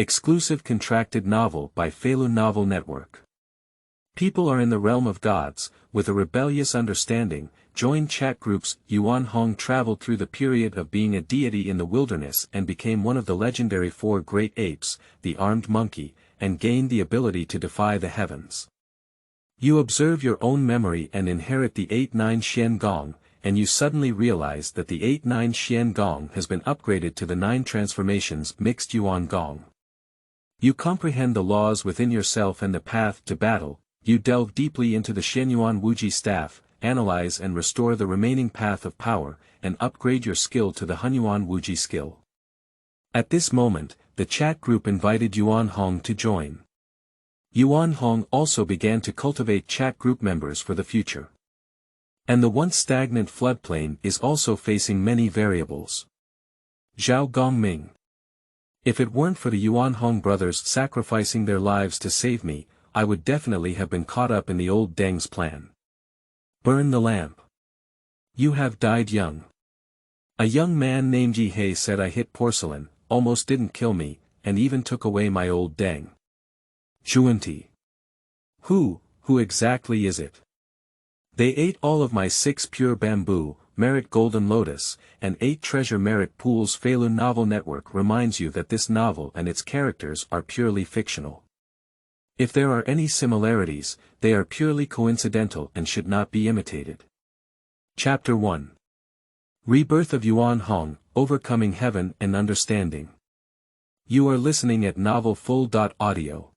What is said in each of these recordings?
Exclusive contracted novel by Feilu Novel Network. People are in the realm of gods, with a rebellious understanding, joined chat groups. Yuan Hong traveled through the period of being a deity in the wilderness and became one of the legendary 4 great apes, the armed monkey, and gained the ability to defy the heavens. You observe your own memory and inherit the 8 Nine Xuan Gong, and you suddenly realize that the 8 Nine Xuan Gong has been upgraded to the 9 transformations mixed Yuan Gong. You comprehend the laws within yourself and the path to battle. You delve deeply into the Xuanyuan Wuji Staff, analyze and restore the remaining path of power, and upgrade your skill to the Hunyuan Wuji Skill. At this moment, the chat group invited Yuan Hong to join. Yuan Hong also began to cultivate chat group members for the future. And the once stagnant floodplain is also facing many variables. Zhao Gongming. If it weren't for the Yuan Hong brothers sacrificing their lives to save me, I would definitely have been caught up in the old Deng's plan. Burn the lamp. You have died young. A young man named Ye Hei said I hit porcelain, almost didn't kill me, and even took away my old Deng. Zhunti. Who exactly is it? They ate all of my 6 pure bamboo, merit golden lotus, and 8 treasure merit pools. Feilu Novel Network reminds you that this novel and its characters are purely fictional. If there are any similarities, they are purely coincidental and should not be imitated. Chapter 1. Rebirth of Yuan Hong, Overcoming Heaven and Understanding. You are listening at Novel Full.audio.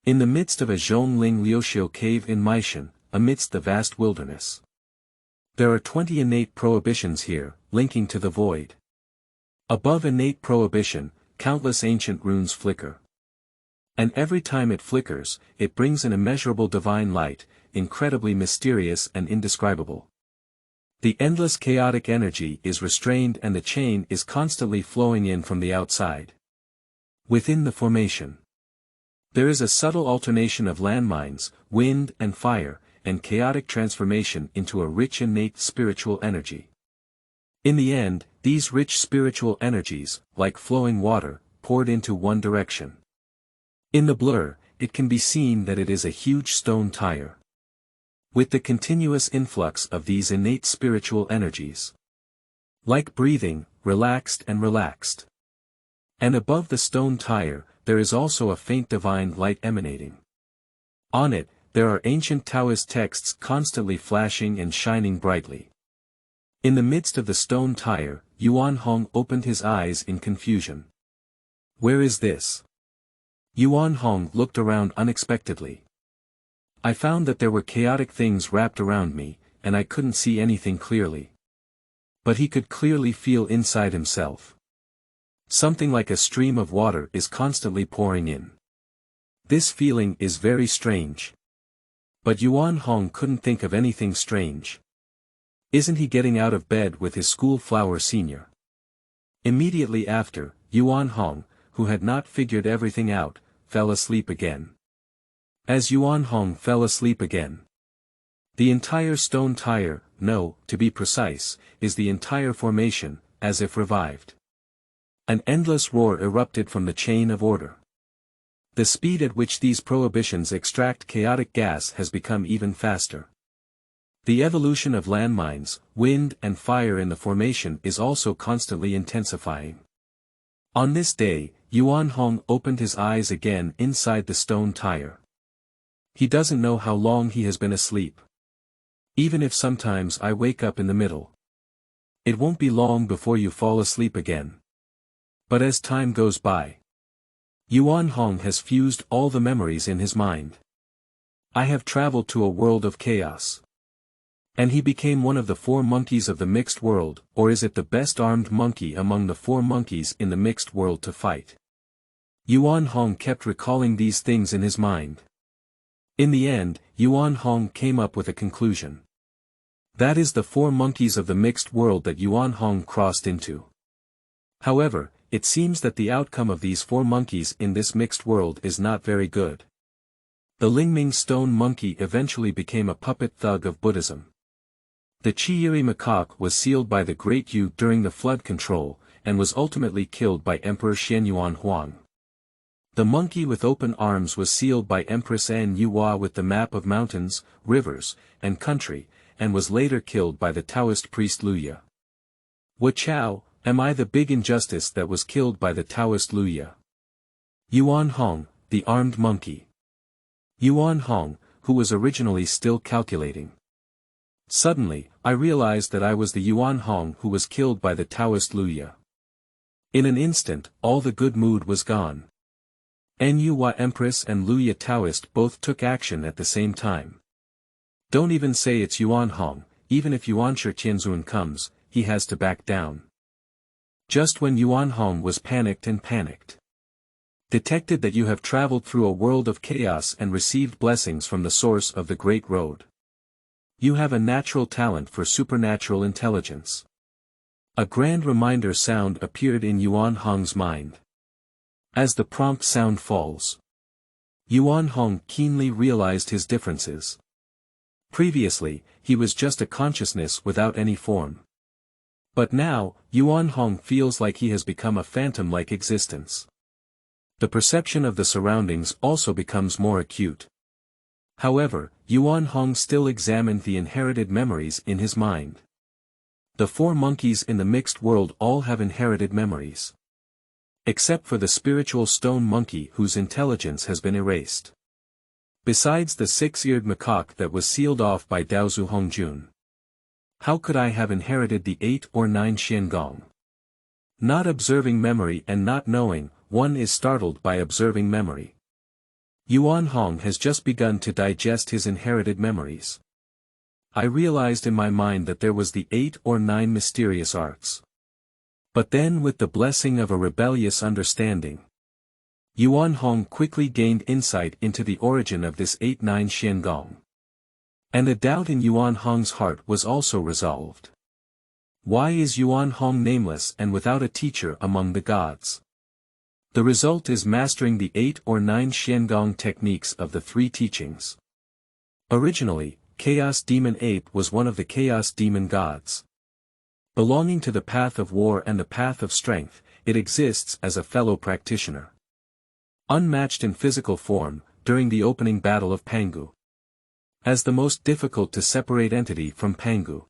In the midst of a Zhongling Liuxiu cave in Meishan, amidst the vast wilderness. There are 20 innate prohibitions here, linking to the void. Above innate prohibition, countless ancient runes flicker. And every time it flickers, it brings an immeasurable divine light, incredibly mysterious and indescribable. The endless chaotic energy is restrained and the chain is constantly flowing in from the outside. Within the formation, there is a subtle alternation of landmines, wind and fire, and chaotic transformation into a rich innate spiritual energy. In the end, these rich spiritual energies, like flowing water, poured into one direction. In the blur, it can be seen that it is a huge stone tire. With the continuous influx of these innate spiritual energies. Like breathing, relaxed and relaxed. And above the stone tire, there is also a faint divine light emanating. On it, there are ancient Taoist texts constantly flashing and shining brightly. In the midst of the stone tire, Yuan Hong opened his eyes in confusion. Where is this? Yuan Hong looked around unexpectedly. I found that there were chaotic things wrapped around me, and I couldn't see anything clearly. But he could clearly feel inside himself. Something like a stream of water is constantly pouring in. This feeling is very strange. But Yuan Hong couldn't think of anything strange. Isn't he getting out of bed with his school flower senior? Immediately after, Yuan Hong, who had not figured everything out, fell asleep again. As Yuan Hong fell asleep again, the entire stone tire, no, to be precise, is the entire formation, as if revived. An endless roar erupted from the chain of order. The speed at which these prohibitions extract chaotic gas has become even faster. The evolution of landmines, wind and fire in the formation is also constantly intensifying. On this day, Yuan Hong opened his eyes again inside the stone tire. He doesn't know how long he has been asleep. Even if sometimes I wake up in the middle. It won't be long before you fall asleep again. But as time goes by, Yuan Hong has fused all the memories in his mind. I have traveled to a world of chaos. And he became one of the 4 monkeys of the mixed world, or is it the best armed monkey among the 4 monkeys in the mixed world to fight? Yuan Hong kept recalling these things in his mind. In the end, Yuan Hong came up with a conclusion. That is the 4 monkeys of the mixed world that Yuan Hong crossed into. However, it seems that the outcome of these 4 monkeys in this mixed world is not very good. The Lingming stone monkey eventually became a puppet thug of Buddhism. The Taiyi macaque was sealed by the Great Yu during the flood control, and was ultimately killed by Emperor Xuanyuan Huang. The monkey with open arms was sealed by Empress An Yuhua with the map of mountains, rivers, and country, and was later killed by the Taoist priest Luya. Chao, am I the big injustice that was killed by the Taoist Luya? Yuan Hong, the armed monkey. Yuan Hong, who was originally still calculating. Suddenly, I realized that I was the Yuan Hong who was killed by the Taoist Luya. In an instant, all the good mood was gone. Nyua Empress and Luya Taoist both took action at the same time. Don't even say it's Yuan Hong, even if Yuan Tianzun comes, he has to back down. Just when Yuan Hong was panicked, detected that you have traveled through a world of chaos and received blessings from the source of the Great Road. You have a natural talent for supernatural intelligence. A grand reminder sound appeared in Yuan Hong's mind. As the prompt sound falls, Yuan Hong keenly realized his differences. Previously, he was just a consciousness without any form. But now, Yuan Hong feels like he has become a phantom-like existence. The perception of the surroundings also becomes more acute. However, Yuan Hong still examined the inherited memories in his mind. The 4 monkeys in the mixed world all have inherited memories. Except for the spiritual stone monkey whose intelligence has been erased. Besides the 6-eared macaque that was sealed off by Daozu Hongjun. How could I have inherited the 8 or 9 Xuan Gong? Not observing memory and not knowing, one is startled by observing memory. Yuan Hong has just begun to digest his inherited memories. I realized in my mind that there was the 8 or 9 mysterious arts. But then with the blessing of a rebellious understanding, Yuan Hong quickly gained insight into the origin of this 8-9 Xuan Gong. And a doubt in Yuan Hong's heart was also resolved. Why is Yuan Hong nameless and without a teacher among the gods? The result is mastering the 8 or 9 Xuan Gong techniques of the 3 teachings. Originally, Chaos Demon Ape was one of the Chaos Demon gods. Belonging to the path of war and the path of strength, it exists as a fellow practitioner. Unmatched in physical form, during the opening battle of Pangu. As the most difficult to separate entity from Pangu.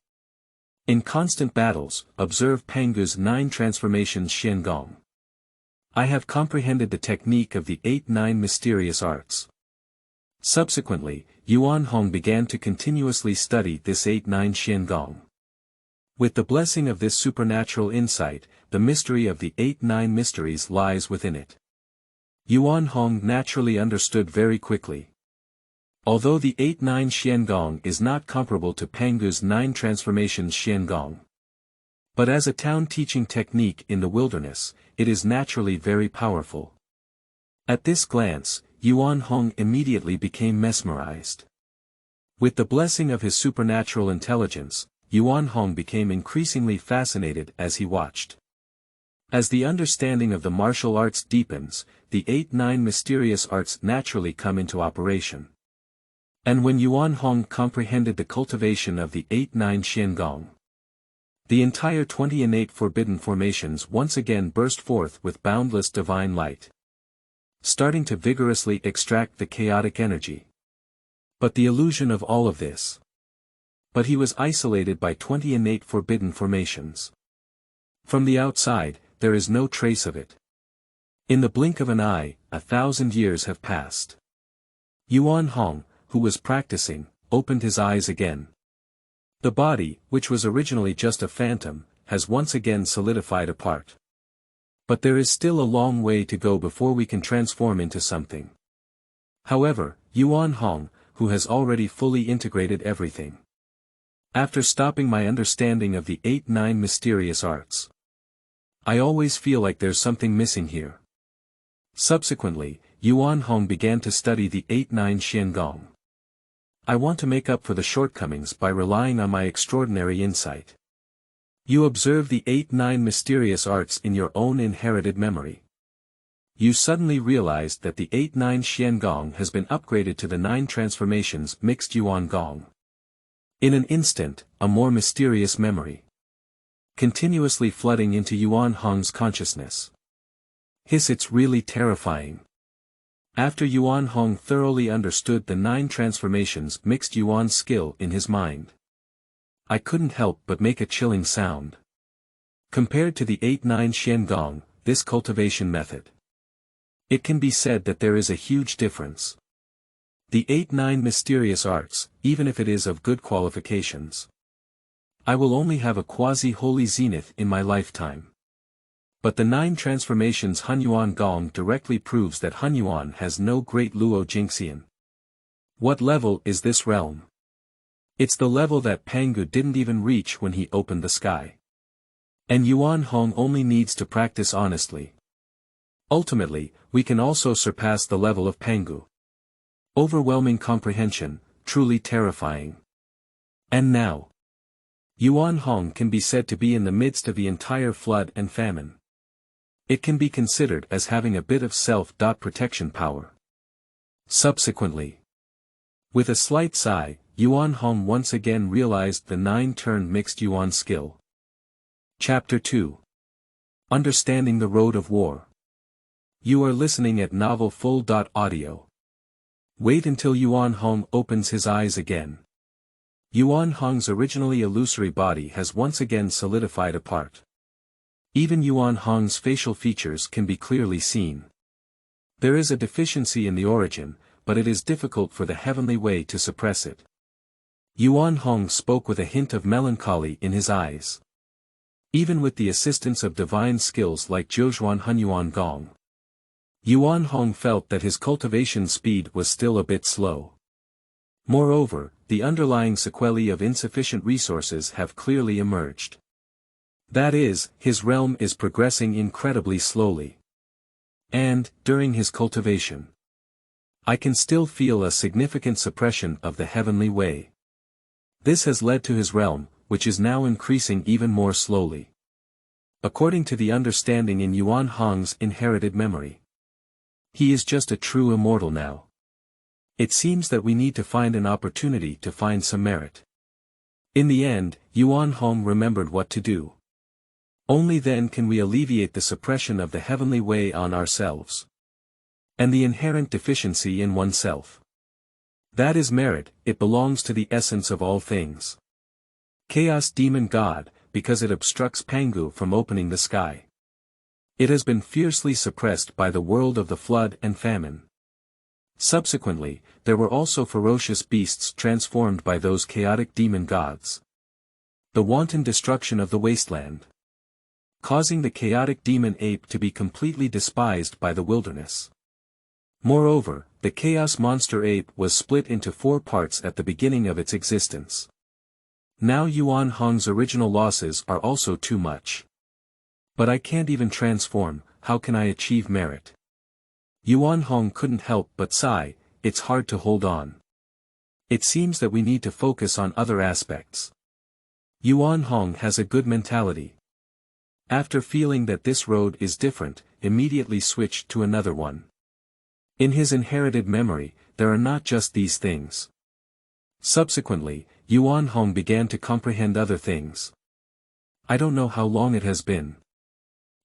In constant battles, observe Pangu's 9 transformations Xuan Gong. I have comprehended the technique of the 8-9 mysterious arts. Subsequently, Yuan Hong began to continuously study this 8-9 Xuan Gong. With the blessing of this supernatural insight, the mystery of the 8-9 mysteries lies within it. Yuan Hong naturally understood very quickly. Although the 8-9 Xuan Gong is not comparable to Pangu's 9 transformations Xuan Gong. But as a town teaching technique in the wilderness, it is naturally very powerful. At this glance, Yuan Hong immediately became mesmerized. With the blessing of his supernatural intelligence, Yuan Hong became increasingly fascinated as he watched. As the understanding of the martial arts deepens, the 8-9 mysterious arts naturally come into operation. And when Yuan Hong comprehended the cultivation of the 8-9 Xuan Gong, the entire 20 innate forbidden formations once again burst forth with boundless divine light, starting to vigorously extract the chaotic energy. But the illusion of all of this. But he was isolated by 20 innate forbidden formations. From the outside, there is no trace of it. In the blink of an eye, 1,000 years have passed. Yuan Hong, who was practicing, opened his eyes again. The body, which was originally just a phantom, has once again solidified apart. But there is still a long way to go before we can transform into something. However, Yuan Hong, who has already fully integrated everything. After stopping my understanding of the 8-9 mysterious arts, I always feel like there's something missing here. Subsequently, Yuan Hong began to study the 8-9 Xuan Gong. I want to make up for the shortcomings by relying on my extraordinary insight. You observe the 8-9 mysterious arts in your own inherited memory. You suddenly realized that the 8-9 Xuan Gong has been upgraded to the 9 transformations mixed Yuan Gong. In an instant, a more mysterious memory, continuously flooding into Yuan Hong's consciousness. It's really terrifying. After Yuan Hong thoroughly understood the 9 transformations, mixed Yuan's skill in his mind. I couldn't help but make a chilling sound. Compared to the 8-9 Xuan Gong, this cultivation method. It can be said that there is a huge difference. The 8-9 mysterious arts, even if it is of good qualifications. I will only have a quasi-holy zenith in my lifetime. But the 9 transformations Hunyuan Gong directly proves that Hunyuan has no great Luo Jingxian. What level is this realm? It's the level that Pangu didn't even reach when he opened the sky. And Yuan Hong only needs to practice honestly. Ultimately, we can also surpass the level of Pangu. Overwhelming comprehension, truly terrifying. And now, Yuan Hong can be said to be in the midst of the entire flood and famine. It can be considered as having a bit of self-protection power. Subsequently, with a slight sigh, Yuan Hong once again realized the 9-turn mixed Yuan skill. Chapter 2. Understanding the Road of War. You are listening at Novel Full.audio. Wait until Yuan Hong opens his eyes again. Yuan Hong's originally illusory body has once again solidified apart. Even Yuan Hong's facial features can be clearly seen. There is a deficiency in the origin, but it is difficult for the heavenly way to suppress it. Yuan Hong spoke with a hint of melancholy in his eyes. Even with the assistance of divine skills like Zhozhuan Hunyuan Gong, Yuan Hong felt that his cultivation speed was still a bit slow. Moreover, the underlying sequelae of insufficient resources have clearly emerged. That is, his realm is progressing incredibly slowly. And, during his cultivation, I can still feel a significant suppression of the heavenly way. This has led to his realm, which is now increasing even more slowly. According to the understanding in Yuan Hong's inherited memory, he is just a true immortal now. It seems that we need to find an opportunity to find some merit. In the end, Yuan Hong remembered what to do. Only then can we alleviate the suppression of the heavenly way on ourselves. And the inherent deficiency in oneself. That is merit, it belongs to the essence of all things. Chaos Demon God, because it obstructs Pangu from opening the sky. It has been fiercely suppressed by the world of the flood and famine. Subsequently, there were also ferocious beasts transformed by those chaotic demon gods. The wanton destruction of the wasteland, causing the chaotic demon ape to be completely despised by the wilderness. Moreover, the chaos monster ape was split into 4 parts at the beginning of its existence. Now Yuan Hong's original losses are also too much. But I can't even transform, how can I achieve merit? Yuan Hong couldn't help but sigh, it's hard to hold on. It seems that we need to focus on other aspects. Yuan Hong has a good mentality. After feeling that this road is different, immediately switched to another one. In his inherited memory, there are not just these things. Subsequently, Yuan Hong began to comprehend other things. I don't know how long it has been.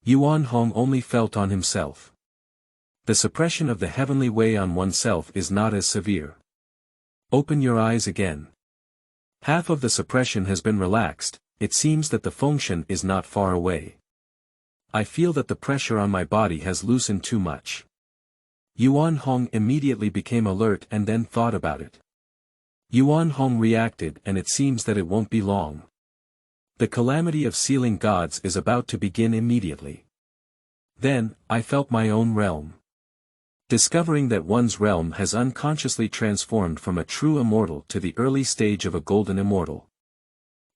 Yuan Hong only felt on himself. The suppression of the heavenly way on oneself is not as severe. Open your eyes again. Half of the suppression has been relaxed, it seems that the function is not far away. I feel that the pressure on my body has loosened too much. Yuan Hong immediately became alert and then thought about it. Yuan Hong reacted and it seems that it won't be long. The calamity of sealing gods is about to begin immediately. Then, I felt my own realm. Discovering that one's realm has unconsciously transformed from a true immortal to the early stage of a golden immortal.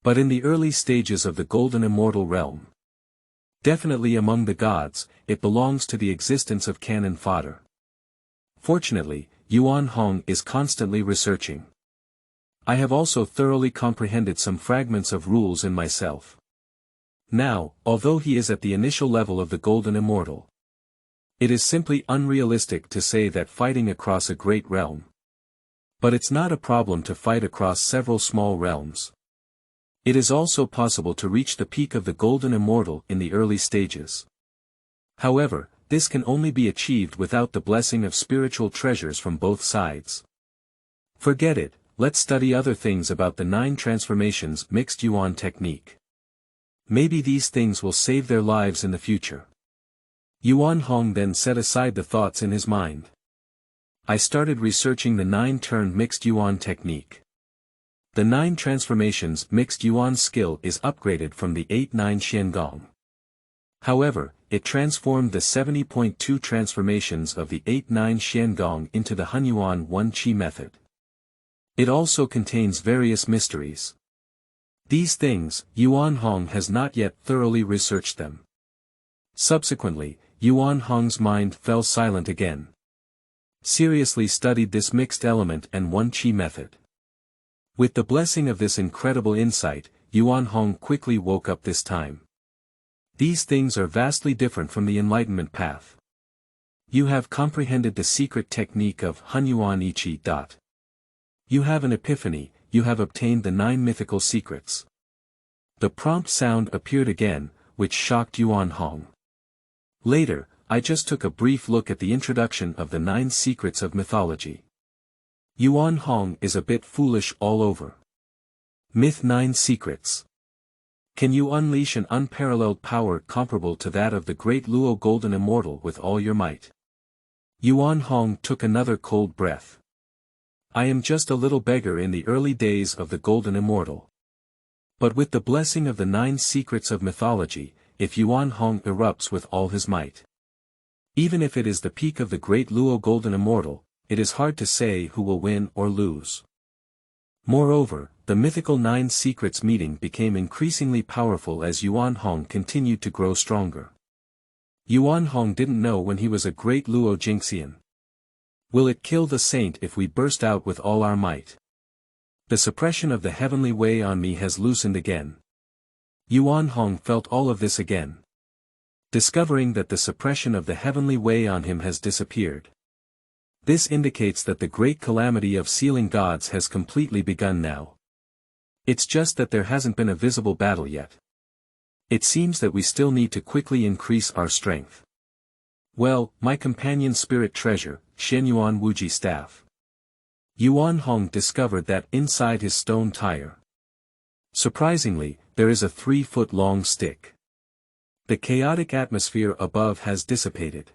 But in the early stages of the golden immortal realm, definitely among the gods, it belongs to the existence of cannon fodder. Fortunately, Yuan Hong is constantly researching. I have also thoroughly comprehended some fragments of rules in myself. Now, although he is at the initial level of the golden immortal, it is simply unrealistic to say that fighting across a great realm. But it's not a problem to fight across several small realms. It is also possible to reach the peak of the golden immortal in the early stages. However, this can only be achieved without the blessing of spiritual treasures from both sides. Forget it, let's study other things about the 9 transformations mixed Yuan technique. Maybe these things will save their lives in the future. Yuan Hong then set aside the thoughts in his mind. I started researching the 9-turn mixed Yuan technique. The 9 transformations mixed Yuan skill is upgraded from the 8 Nine Xuan Gong. However, it transformed the 70.2 transformations of the 8 Nine Xuan Gong into the Hunyuan Wuji method. It also contains various mysteries. These things, Yuan Hong has not yet thoroughly researched them. Subsequently, Yuan Hong's mind fell silent again. Seriously studied this mixed element and Wuji method. With the blessing of this incredible insight, Yuan Hong quickly woke up this time. These things are vastly different from the Enlightenment path. You have comprehended the secret technique of Hunyuan Wuji. You have an epiphany, you have obtained the 9 mythical secrets. The prompt sound appeared again, which shocked Yuan Hong. Later, I just took a brief look at the introduction of the 9 secrets of mythology. Yuan Hong is a bit foolish all over. Myth 9 secrets. Can you unleash an unparalleled power comparable to that of the great Luo Golden Immortal with all your might? Yuan Hong took another cold breath. I am just a little beggar in the early days of the Golden Immortal. But with the blessing of the 9 secrets of mythology, if Yuan Hong erupts with all his might. Even if it is the peak of the great Luo Golden Immortal, it is hard to say who will win or lose. Moreover, the mythical 9 secrets meeting became increasingly powerful as Yuan Hong continued to grow stronger. Yuan Hong didn't know when he was a great Luo Jingxian. Will it kill the saint if we burst out with all our might? The suppression of the heavenly way on me has loosened again. Yuan Hong felt all of this again. Discovering that the suppression of the heavenly way on him has disappeared. This indicates that the great calamity of sealing gods has completely begun now. It's just that there hasn't been a visible battle yet. It seems that we still need to quickly increase our strength. Well, my companion spirit treasure, Xuanyuan Wuji Staff. Yuan Hong discovered that inside his stone tire. Surprisingly, there is a 3-foot-long stick. The chaotic atmosphere above has dissipated.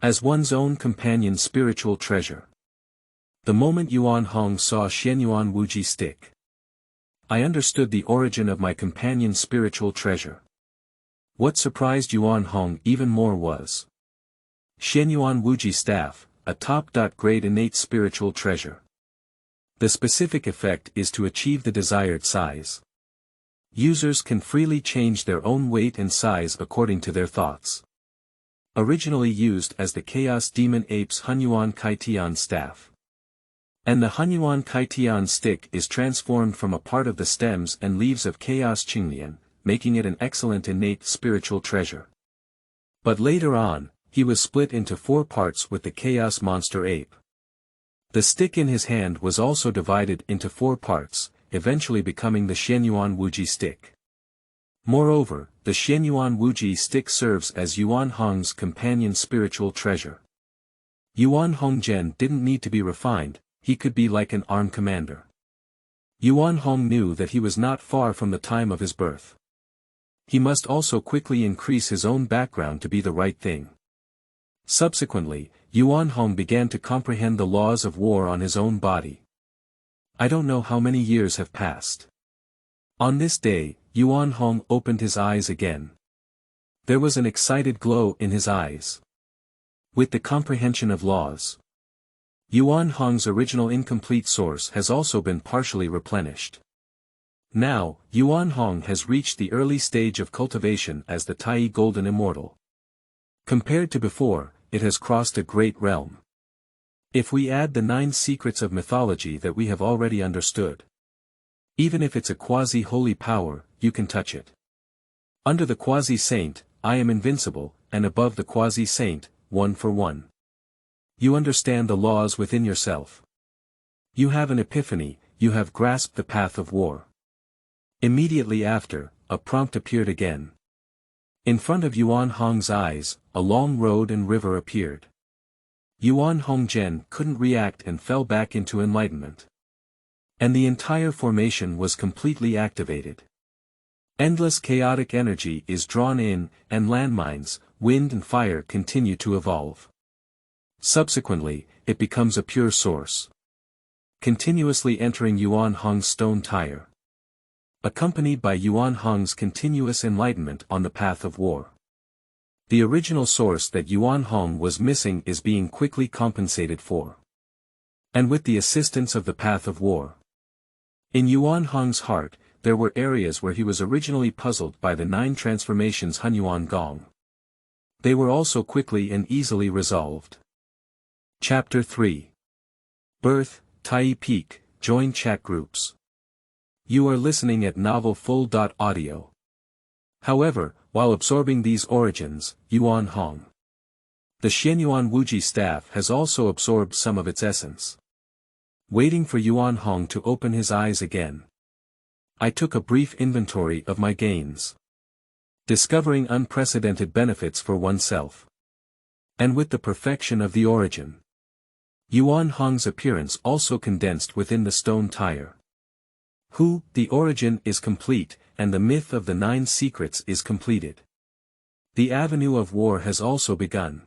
As one's own companion spiritual treasure. The moment Yuan Hong saw Xuanyuan Wuji stick. I understood the origin of my companion spiritual treasure. What surprised Yuan Hong even more was Xuanyuan Wuji Staff, a top-grade innate spiritual treasure. The specific effect is to achieve the desired size. Users can freely change their own weight and size according to their thoughts. Originally used as the Chaos Demon Ape's Hunyuan Kaitian staff. And the Hunyuan Kaitian stick is transformed from a part of the stems and leaves of Chaos Qinglian, making it an excellent innate spiritual treasure. But later on, he was split into 4 parts with the Chaos Monster Ape. The stick in his hand was also divided into 4 parts, eventually becoming the Xuanyuan Wuji stick. Moreover, the Xuanyuan Wuji stick serves as Yuan Hong's companion spiritual treasure. Yuan Hongzhen didn't need to be refined, he could be like an armed commander. Yuan Hong knew that he was not far from the time of his birth. He must also quickly increase his own background to be the right thing. Subsequently, Yuan Hong began to comprehend the laws of war on his own body. I don't know how many years have passed. On this day, Yuan Hong opened his eyes again. There was an excited glow in his eyes. With the comprehension of laws, Yuan Hong's original incomplete source has also been partially replenished. Now, Yuan Hong has reached the early stage of cultivation as the Taiyi Golden Immortal. Compared to before, it has crossed a great realm. If we add the 9 secrets of mythology that we have already understood. Even if it's a quasi-holy power, you can touch it. Under the quasi-saint, I am invincible, and above the quasi-saint, 1 for 1. You understand the laws within yourself. You have an epiphany, you have grasped the path of war. Immediately after, a prompt appeared again. In front of Yuan Hong's eyes, a long road and river appeared. Yuan Hong couldn't react and fell back into enlightenment. And the entire formation was completely activated. Endless chaotic energy is drawn in, and landmines, wind and fire continue to evolve. Subsequently, it becomes a pure source, continuously entering Yuan Hong's stone tire, accompanied by Yuan Hong's continuous enlightenment on the path of war. The original source that Yuan Hong was missing is being quickly compensated for. And with the assistance of the path of war. In Yuan Hong's heart, there were areas where he was originally puzzled by the 9 transformations Hunyuan Gong. They were also quickly and easily resolved. Chapter 3. Birth, Taiyi Peak, Join Chat Groups. You are listening at novelfull.audio. However, while absorbing these origins, Yuan Hong, the Xuanyuan Wuji Staff, has also absorbed some of its essence. Waiting for Yuan Hong to open his eyes again, I took a brief inventory of my gains. Discovering unprecedented benefits for oneself. And with the perfection of the origin, Yuan Hong's appearance also condensed within the stone tire. The origin is complete, and the myth of the 9 secrets is completed. The avenue of war has also begun.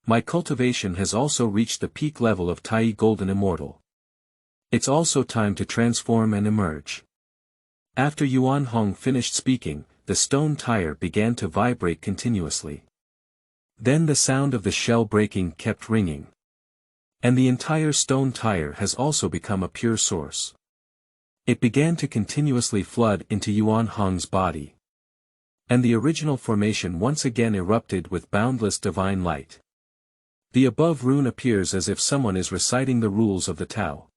My cultivation has also reached the peak level of Taiyi Golden Immortal. It's also time to transform and emerge. After Yuan Hong finished speaking, the stone tire began to vibrate continuously. Then the sound of the shell breaking kept ringing. And the entire stone tire has also become a pure source. It began to continuously flood into Yuan Hong's body. And the original formation once again erupted with boundless divine light. The above rune appears as if someone is reciting the rules of the Tao.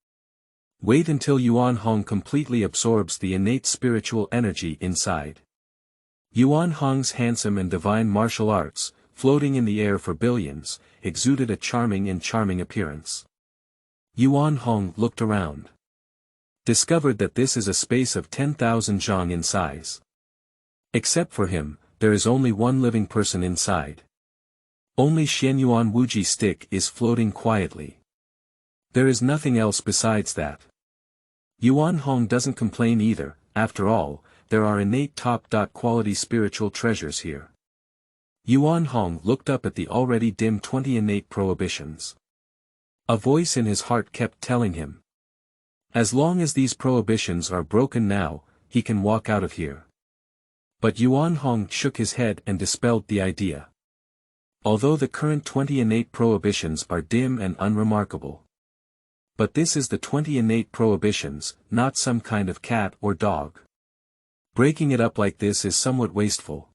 Wait until Yuan Hong completely absorbs the innate spiritual energy inside. Yuan Hong's handsome and divine martial arts, floating in the air for billions, exuded a charming appearance. Yuan Hong looked around. Discovered that this is a space of 10,000 zhang in size. Except for him, there is only one living person inside. Only Xuanyuan Wuji Stick is floating quietly. There is nothing else besides that. Yuan Hong doesn't complain either. After all, there are innate top-quality spiritual treasures here. Yuan Hong looked up at the already dim 20 innate prohibitions. A voice in his heart kept telling him, as long as these prohibitions are broken now, he can walk out of here. But Yuan Hong shook his head and dispelled the idea. Although the current 20 innate prohibitions are dim and unremarkable. But this is the 20 innate prohibitions, not some kind of cat or dog. Breaking it up like this is somewhat wasteful.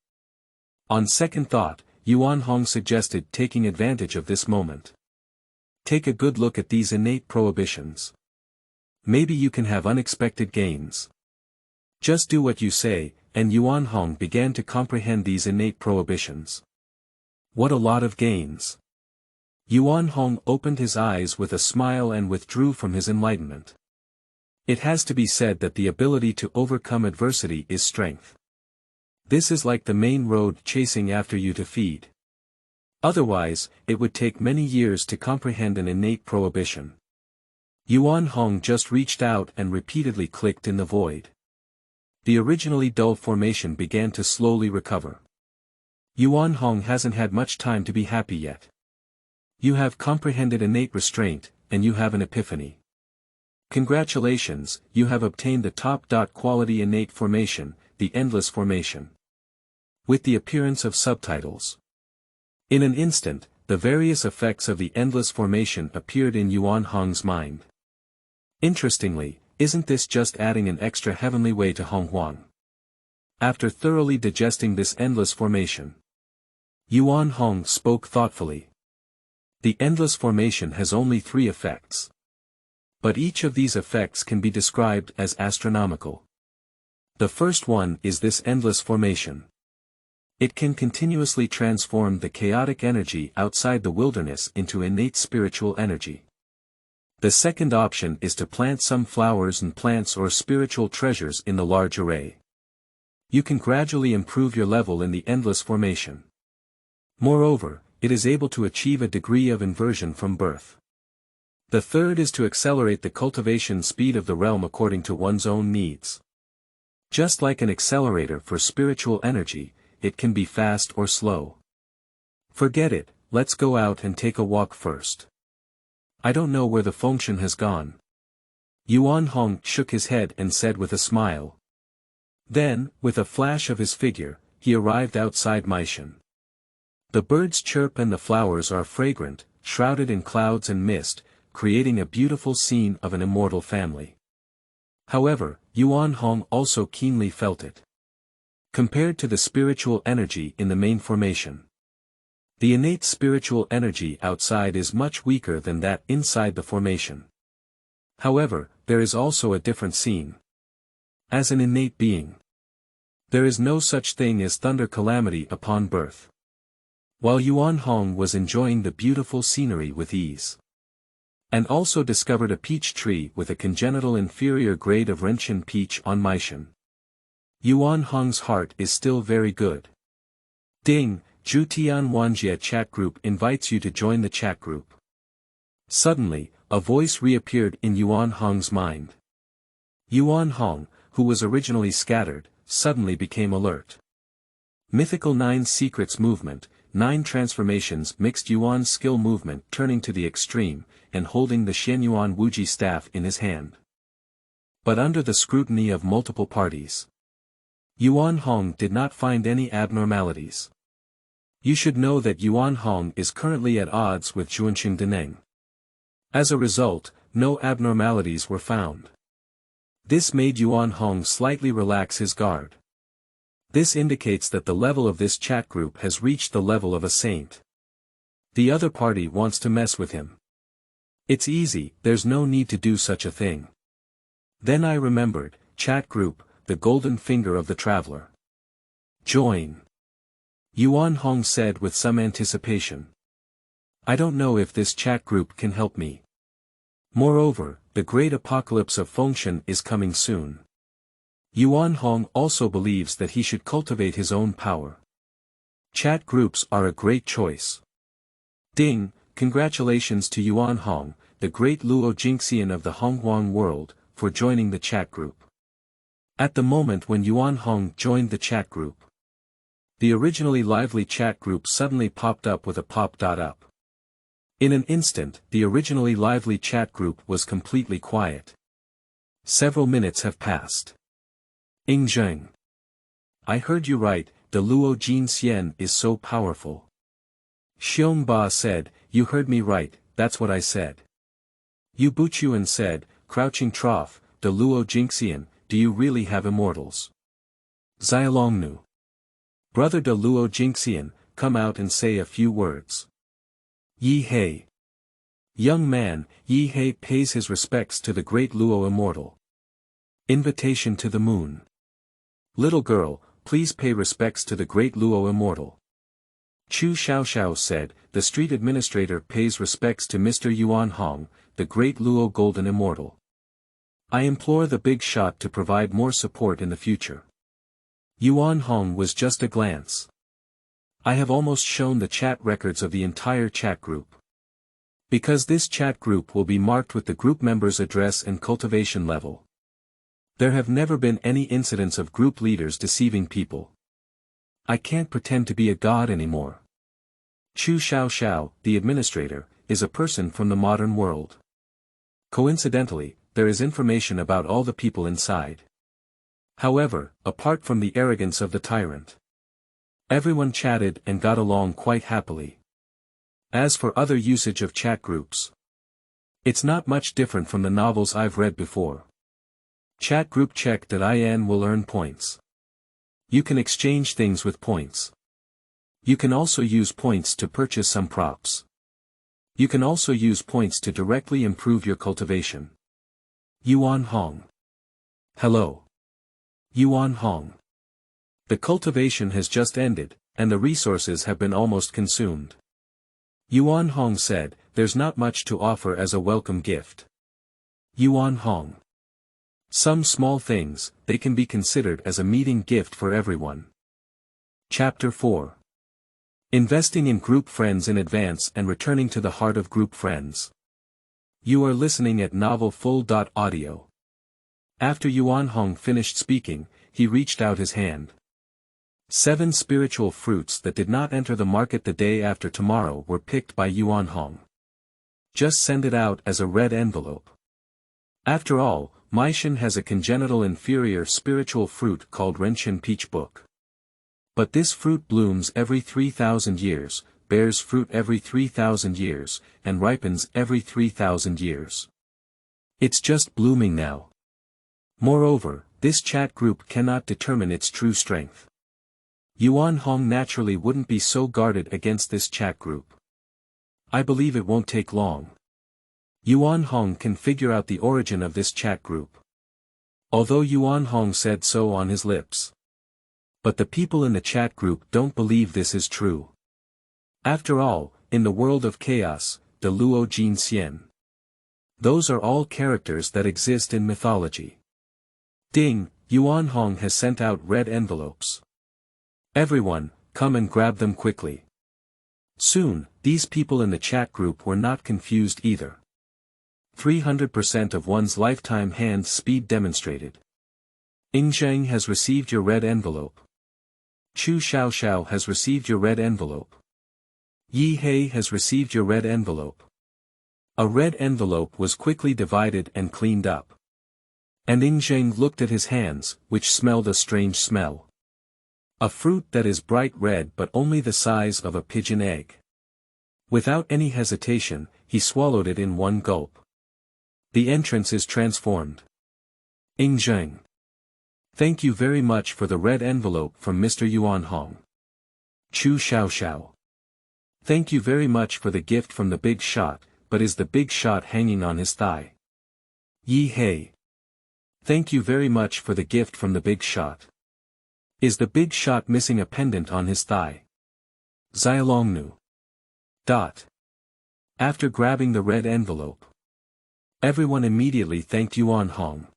On second thought, Yuan Hong suggested taking advantage of this moment. Take a good look at these innate prohibitions. Maybe you can have unexpected gains. Just do what you say, and Yuan Hong began to comprehend these innate prohibitions. What a lot of gains. Yuan Hong opened his eyes with a smile and withdrew from his enlightenment. It has to be said that the ability to overcome adversity is strength. This is like the main road chasing after you to feed. Otherwise, it would take many years to comprehend an innate prohibition. Yuan Hong just reached out and repeatedly clicked in the void. The originally dull formation began to slowly recover. Yuan Hong hasn't had much time to be happy yet. You have comprehended innate restraint, and you have an epiphany. Congratulations, you have obtained the top-quality innate formation, the endless formation. With the appearance of subtitles. In an instant, the various effects of the endless formation appeared in Yuan Hong's mind. Interestingly, isn't this just adding an extra heavenly way to Honghuang? After thoroughly digesting this endless formation, Yuan Hong spoke thoughtfully. The endless formation has only 3 effects. But each of these effects can be described as astronomical. The first one is this endless formation. It can continuously transform the chaotic energy outside the wilderness into innate spiritual energy. The second option is to plant some flowers and plants or spiritual treasures in the large array. You can gradually improve your level in the endless formation. Moreover, it is able to achieve a degree of inversion from birth. The third is to accelerate the cultivation speed of the realm according to one's own needs. Just like an accelerator for spiritual energy, it can be fast or slow. Forget it, let's go out and take a walk first. I don't know where the Fengshen has gone. Yuan Hong shook his head and said with a smile. Then, with a flash of his figure, he arrived outside Meishan. The birds chirp and the flowers are fragrant, shrouded in clouds and mist, creating a beautiful scene of an immortal family. However, Yuan Hong also keenly felt it. Compared to the spiritual energy in the main formation, the innate spiritual energy outside is much weaker than that inside the formation. However, there is also a different scene. As an innate being, there is no such thing as thunder calamity upon birth. While Yuan Hong was enjoying the beautiful scenery with ease, and also discovered a peach tree with a congenital inferior grade of Renchen peach on Meishan, Yuan Hong's heart is still very good. Deng, Zhutian Wanjie chat group invites you to join the chat group. Suddenly, a voice reappeared in Yuan Hong's mind. Yuan Hong, who was originally scattered, suddenly became alert. Mythical 9 Secrets Movement, 9 Transformations mixed Yuan skill movement turning to the extreme, and holding the Xuanyuan Wuji Staff in his hand. But under the scrutiny of multiple parties, Yuan Hong did not find any abnormalities. You should know that Yuan Hong is currently at odds with Xingchen Deng. As a result, no abnormalities were found. This made Yuan Hong slightly relax his guard. This indicates that the level of this chat group has reached the level of a saint. The other party wants to mess with him. It's easy, there's no need to do such a thing. Then I remembered, chat group, the golden finger of the traveler. Join. Yuan Hong said with some anticipation. I don't know if this chat group can help me. Moreover, the great apocalypse of Fengshen is coming soon. Yuan Hong also believes that he should cultivate his own power. Chat groups are a great choice. Ding, congratulations to Yuan Hong, the great Luo Jingxian of the Honghuang world, for joining the chat group. At the moment when Yuan Hong joined the chat group, the originally lively chat group suddenly popped up with a pop-up. In an instant, the originally lively chat group was completely quiet. Several minutes have passed. Zheng. I heard you right, the Luo Jin Xian is so powerful. Xiong Ba said, you heard me right, that's what I said. Yu Buchuan said, crouching trough, the Luo Jingxian, do you really have immortals? Xialongnu. Brother de Luo Jingxian, come out and say a few words. Ye Hei. Young man, Ye Hei pays his respects to the great Luo immortal. Invitation to the moon. Little girl, please pay respects to the great Luo immortal. Chu Xiaoxiao said, the street administrator pays respects to Mr. Yuan Hong, the great Luo golden immortal. I implore the big shot to provide more support in the future. Yuan Hong was just a glance. I have almost shown the chat records of the entire chat group. Because this chat group will be marked with the group member's address and cultivation level. There have never been any incidents of group leaders deceiving people. I can't pretend to be a god anymore. Chu Xiaoxiao, the administrator, is a person from the modern world. Coincidentally, there is information about all the people inside. However, apart from the arrogance of the tyrant, everyone chatted and got along quite happily. As for other usage of chat groups, it's not much different from the novels I've read before. Chat group check.in will earn points. You can exchange things with points. You can also use points to purchase some props. You can also use points to directly improve your cultivation. Yuan Hong. Hello. Yuan Hong. The cultivation has just ended, and the resources have been almost consumed. Yuan Hong said, there's not much to offer as a welcome gift. Yuan Hong. Some small things, they can be considered as a meeting gift for everyone. Chapter 4. Investing in group friends in advance and returning to the heart of group friends. You are listening at Novel Full. Audio. After Yuan Hong finished speaking, he reached out his hand. 7 spiritual fruits that did not enter the market the day after tomorrow were picked by Yuan Hong. Just send it out as a red envelope. After all, Meishan has a congenital inferior spiritual fruit called Renchen Peach Book. But this fruit blooms every 3,000 years, bears fruit every 3,000 years, and ripens every 3,000 years. It's just blooming now. Moreover, this chat group cannot determine its true strength. Yuan Hong naturally wouldn't be so guarded against this chat group. I believe it won't take long. Yuan Hong can figure out the origin of this chat group. Although Yuan Hong said so on his lips. But the people in the chat group don't believe this is true. After all, in the world of chaos, the Luo Jin Xian. Those are all characters that exist in mythology. Ding, Yuan Hong has sent out red envelopes. Everyone, come and grab them quickly. Soon, these people in the chat group were not confused either. 300% of one's lifetime hand speed demonstrated. Xingchen has received your red envelope. Chu Xiaoxiao has received your red envelope. Ye Hei has received your red envelope. A red envelope was quickly divided and cleaned up. And Xingchen looked at his hands, which smelled a strange smell. A fruit that is bright red but only the size of a pigeon egg. Without any hesitation, he swallowed it in one gulp. The entrance is transformed. Xingchen. Thank you very much for the red envelope from Mr. Yuan Hong. Chu Xiaoxiao. Thank you very much for the gift from the big shot, but is the big shot hanging on his thigh? Ye Hei. Thank you very much for the gift from the big shot. Is the big shot missing a pendant on his thigh? Xiaolongnu. After grabbing the red envelope, everyone immediately thanked Yuan Hong.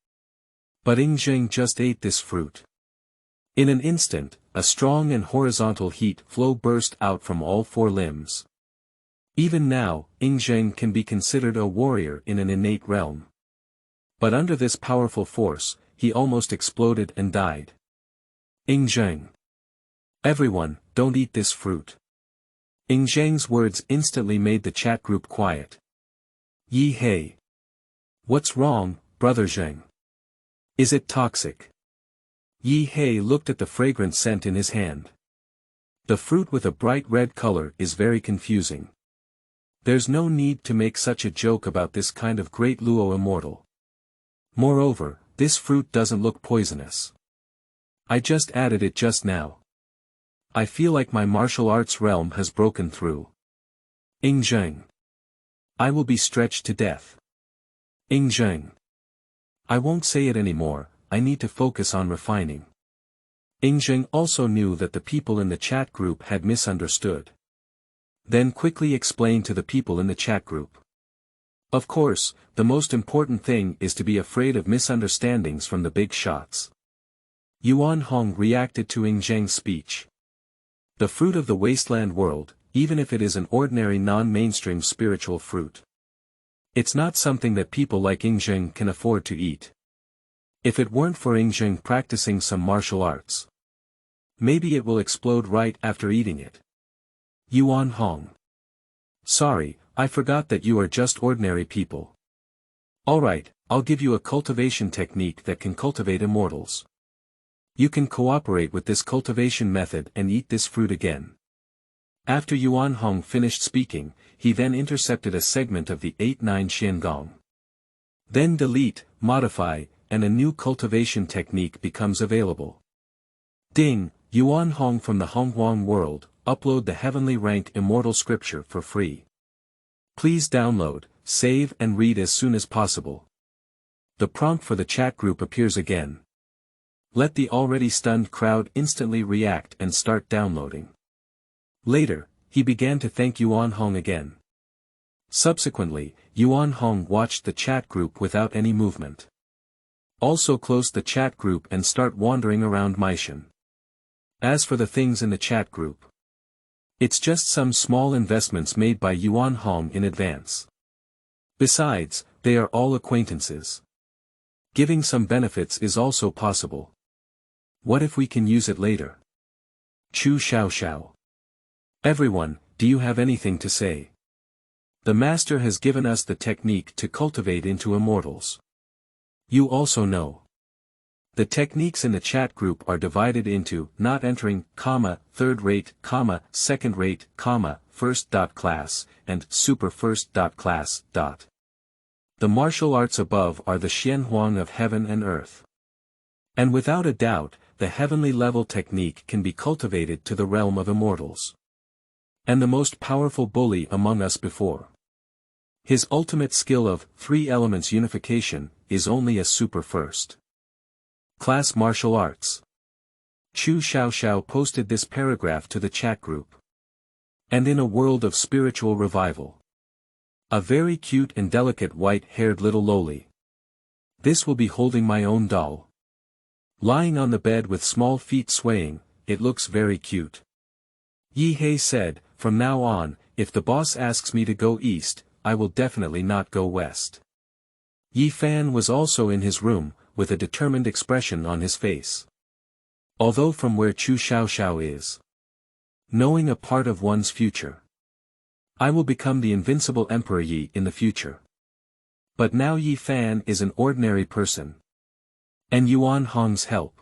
But Xingchen just ate this fruit. In an instant, a strong and horizontal heat flow burst out from all 4 limbs. Even now, Xingchen can be considered a warrior in an innate realm. But under this powerful force, he almost exploded and died. Xingchen. Everyone, don't eat this fruit. Xingchen's words instantly made the chat group quiet. Ye Hei. What's wrong, brother Zheng? Is it toxic? Ye Hei looked at the fragrant scent in his hand. The fruit with a bright red color is very confusing. There's no need to make such a joke about this kind of great Luo immortal. Moreover, this fruit doesn't look poisonous. I just added it just now. I feel like my martial arts realm has broken through. Xingchen. I will be stretched to death. Xingchen. I won't say it anymore, I need to focus on refining. Xingchen also knew that the people in the chat group had misunderstood. Then quickly explained to the people in the chat group. Of course, the most important thing is to be afraid of misunderstandings from the big shots. Yuan Hong reacted to Xingchen's speech. The fruit of the wasteland world, even if it is an ordinary non-mainstream spiritual fruit. It's not something that people like Xingchen can afford to eat. If it weren't for Xingchen practicing some martial arts, maybe it will explode right after eating it. Yuan Hong. Sorry, I forgot that you are just ordinary people. Alright, I'll give you a cultivation technique that can cultivate immortals. You can cooperate with this cultivation method and eat this fruit again. After Yuan Hong finished speaking, he then intercepted a segment of the 8 9 Xuan Gong. Then delete, modify, and a new cultivation technique becomes available. Ding, Yuan Hong from the Hunyuan world, upload the heavenly ranked immortal scripture for free. Please download, save and read as soon as possible. The prompt for the chat group appears again. Let the already stunned crowd instantly react and start downloading. Later, he began to thank Yuan Hong again. Subsequently, Yuan Hong watched the chat group without any movement. Also close the chat group and start wandering around Meishan. As for the things in the chat group, it's just some small investments made by Yuan Hong in advance. Besides, they are all acquaintances. Giving some benefits is also possible. What if we can use it later? Chu Xiao Xiao. Everyone, do you have anything to say? The master has given us the technique to cultivate into immortals. You also know. The techniques in the chat group are divided into not entering, third rate, second rate, first class, and super first class. The martial arts above are the Xianhuang of heaven and earth. And without a doubt, the heavenly level technique can be cultivated to the realm of immortals. And the most powerful bully among us before. His ultimate skill of 3 elements unification is only a super first class martial arts. Chu Xiao Xiao posted this paragraph to the chat group. And in a world of spiritual revival. A very cute and delicate white-haired little loli. This will be holding my own doll. Lying on the bed with small feet swaying, it looks very cute. Ye Hei said, from now on, if the boss asks me to go east, I will definitely not go west. Yi Fan was also in his room, with a determined expression on his face. Although from where Chu Xiao Xiao is, knowing a part of one's future, I will become the invincible Emperor Yi in the future. But now Yi Fan is an ordinary person. And Yuan Hong's help.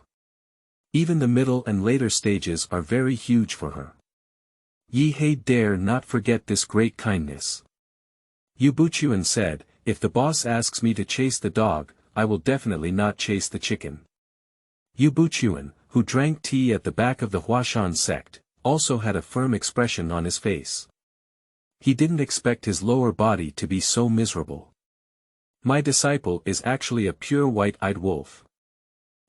Even the middle and later stages are very huge for her. Ye Hei dare not forget this great kindness. Yu Buchuan said, if the boss asks me to chase the dog, I will definitely not chase the chicken. Yu Buchuan, who drank tea at the back of the Huashan sect, also had a firm expression on his face. He didn't expect his lower body to be so miserable. My disciple is actually a pure white-eyed wolf.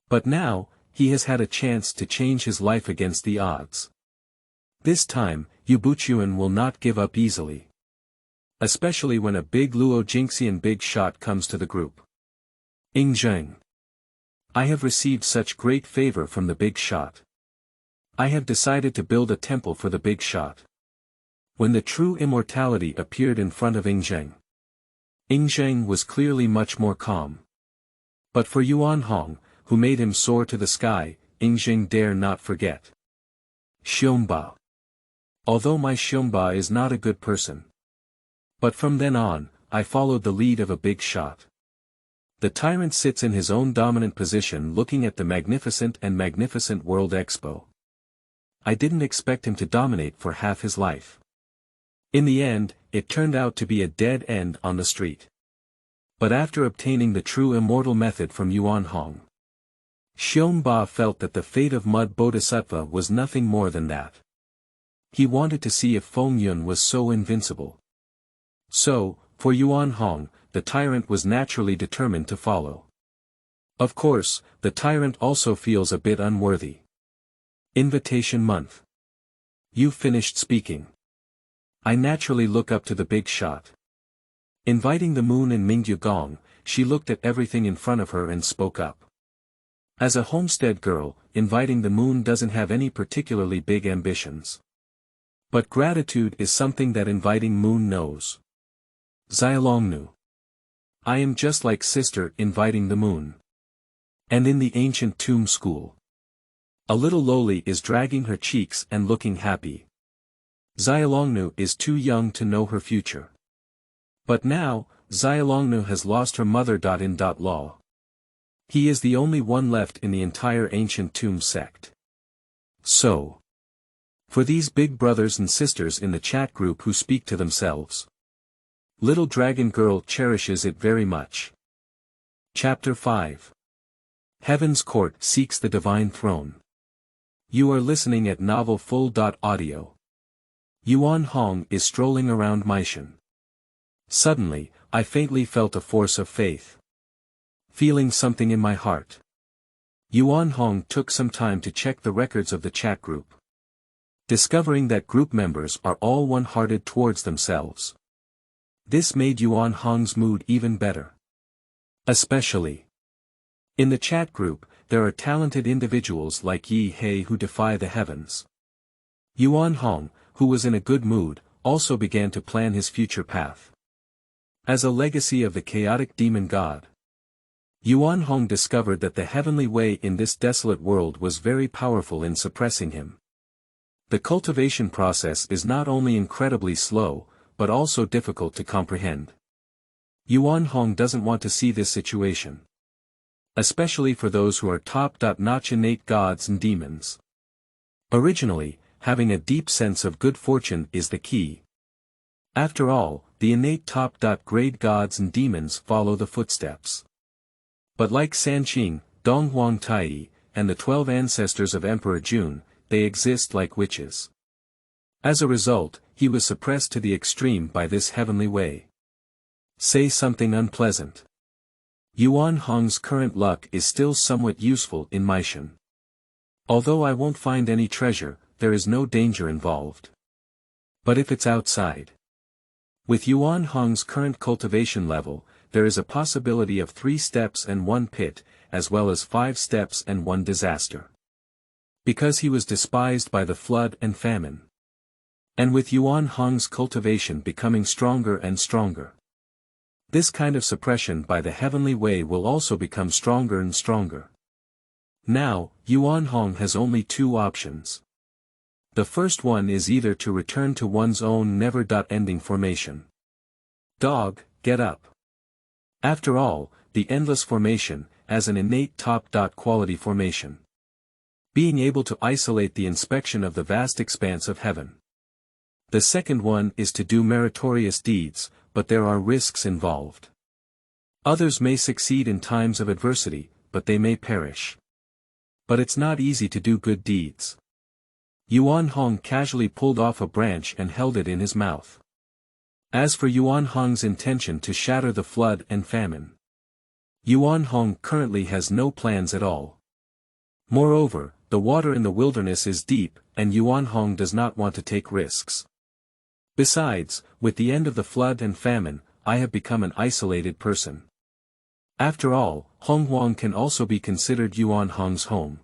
But now, he has had a chance to change his life against the odds. This time, Yu Buchuan will not give up easily. Especially when a big Luo Jingxian big shot comes to the group. Xingchen. I have received such great favor from the big shot. I have decided to build a temple for the big shot. When the true immortality appeared in front of Xingchen, Xingchen was clearly much more calm. But for Yuan Hong, who made him soar to the sky, Xingchen dare not forget. Xiongba. Although my Xiongba is not a good person. But from then on, I followed the lead of a big shot. The tyrant sits in his own dominant position looking at the magnificent World Expo. I didn't expect him to dominate for half his life. In the end, it turned out to be a dead end on the street. But after obtaining the true immortal method from Yuan Hong, Xiongba felt that the fate of Mud Bodhisattva was nothing more than that. He wanted to see if Feng Yun was so invincible. So, for Yuan Hong, the tyrant was naturally determined to follow. Of course, the tyrant also feels a bit unworthy. Invitation month. You finished speaking. I naturally look up to the big shot. Inviting the moon and Mingyu Gong, she looked at everything in front of her and spoke up. As a homestead girl, inviting the moon doesn't have any particularly big ambitions. But gratitude is something that inviting moon knows. Xiaolongnu. I am just like sister inviting the moon. And in the ancient tomb school, a little loli is dragging her cheeks and looking happy. Xiaolongnu is too young to know her future. But now, Xiaolongnu has lost her mother. Law. He is the only one left in the entire ancient tomb sect. So, for these big brothers and sisters in the chat group who speak to themselves, Little Dragon Girl cherishes it very much. Chapter 5. Heaven's Court seeks the divine throne. You are listening at Novel Full.audio. Yuan Hong is strolling around Meishan. Suddenly, I faintly felt a force of faith. Feeling something in my heart. Yuan Hong took some time to check the records of the chat group. Discovering that group members are all one-hearted towards themselves. This made Yuan Hong's mood even better. Especially In the chat group, there are talented individuals like Ye Hei who defy the heavens. Yuan Hong, who was in a good mood, also began to plan his future path. As a legacy of the chaotic demon god, Yuan Hong discovered that the heavenly way in this desolate world was very powerful in suppressing him. The cultivation process is not only incredibly slow, but also difficult to comprehend. Yuan Hong doesn't want to see this situation, especially for those who are top-notch innate gods and demons. Originally, having a deep sense of good fortune is the key. After all, the innate top-grade gods and demons follow the footsteps. But like Sanqing, Donghuang Taiyi, and the 12 ancestors of Emperor Jun, they exist like witches. As a result, he was suppressed to the extreme by this heavenly way. Say something unpleasant. Yuan Hong's current luck is still somewhat useful in Meishan. Although I won't find any treasure, there is no danger involved. But if it's outside. With Yuan Hong's current cultivation level, there is a possibility of 3 steps and 1 pit, as well as 5 steps and 1 disaster. Because he was despised by the flood and famine. And with Yuan Hong's cultivation becoming stronger and stronger, this kind of suppression by the heavenly way will also become stronger and stronger. Now, Yuan Hong has only 2 options. The first one is either to return to one's own never-ending formation. Dog, get up. After all, the endless formation, as an innate top-quality formation. Being able to isolate the inspection of the vast expanse of heaven. The second one is to do meritorious deeds, but there are risks involved. Others may succeed in times of adversity, but they may perish. But it's not easy to do good deeds. Yuan Hong casually pulled off a branch and held it in his mouth. As for Yuan Hong's intention to shatter the flood and famine, Yuan Hong currently has no plans at all. Moreover, the water in the wilderness is deep, and Yuan Hong does not want to take risks. Besides, with the end of the flood and famine, I have become an isolated person. After all, Honghuang can also be considered Yuan Hong's home.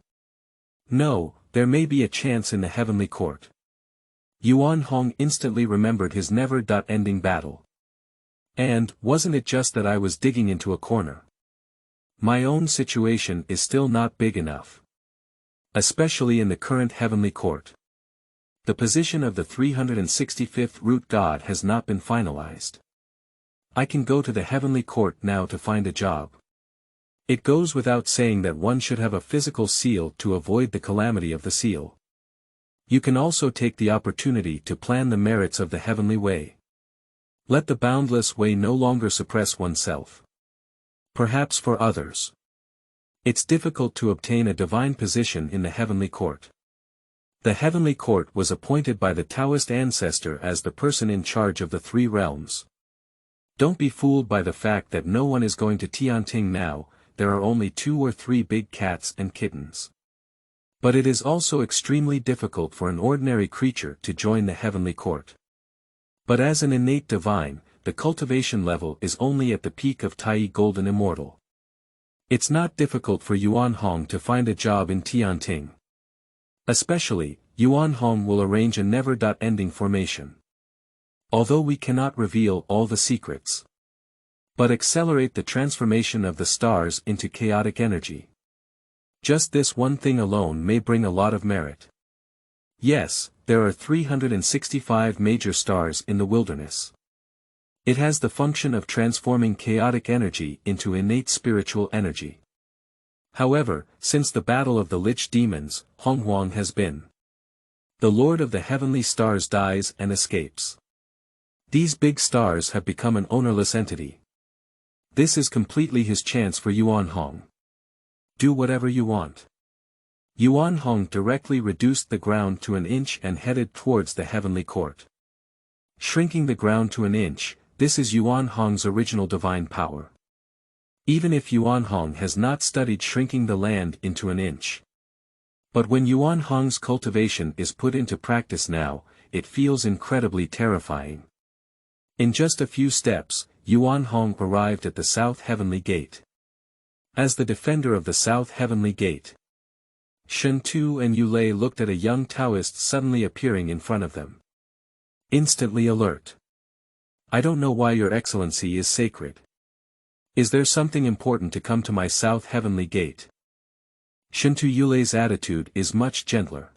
No, there may be a chance in the heavenly court. Yuan Hong instantly remembered his never-ending battle. And, wasn't it just that I was digging into a corner? My own situation is still not big enough. Especially in the current heavenly court. The position of the 365th root god has not been finalized. I can go to the heavenly court now to find a job. It goes without saying that one should have a physical seal to avoid the calamity of the seal. You can also take the opportunity to plan the merits of the heavenly way. Let the boundless way no longer suppress oneself. Perhaps for others, it's difficult to obtain a divine position in the heavenly court. The heavenly court was appointed by the Taoist ancestor as the person in charge of the 3 realms. Don't be fooled by the fact that no one is going to Tianting now, there are only 2 or 3 big cats and kittens. But it is also extremely difficult for an ordinary creature to join the heavenly court. But as an innate divine, the cultivation level is only at the peak of Taiyi Golden Immortal. It's not difficult for Yuan Hong to find a job in Tianting. Especially, Yuan Hong will arrange a never-ending formation. Although we cannot reveal all the secrets, but accelerate the transformation of the stars into chaotic energy. Just this one thing alone may bring a lot of merit. Yes, there are 365 major stars in the wilderness. It has the function of transforming chaotic energy into innate spiritual energy. However, since the battle of the Lich demons, Honghuang has been. The Lord of the Heavenly Stars dies and escapes. These big stars have become an ownerless entity. This is completely his chance for Yuan Hong. Do whatever you want. Yuan Hong directly reduced the ground to 1 inch and headed towards the heavenly court. Shrinking the ground to 1 inch, this is Yuan Hong's original divine power. Even if Yuan Hong has not studied shrinking the land into 1 inch. But when Yuan Hong's cultivation is put into practice now, it feels incredibly terrifying. In just a few steps, Yuan Hong arrived at the south heavenly gate. As the defender of the South Heavenly Gate. Shen Tu and Yu Lei looked at a young Taoist suddenly appearing in front of them. Instantly alert. I don't know why your excellency is sacred. Is there something important to come to my South Heavenly Gate? Shen Tu Yulei's attitude is much gentler.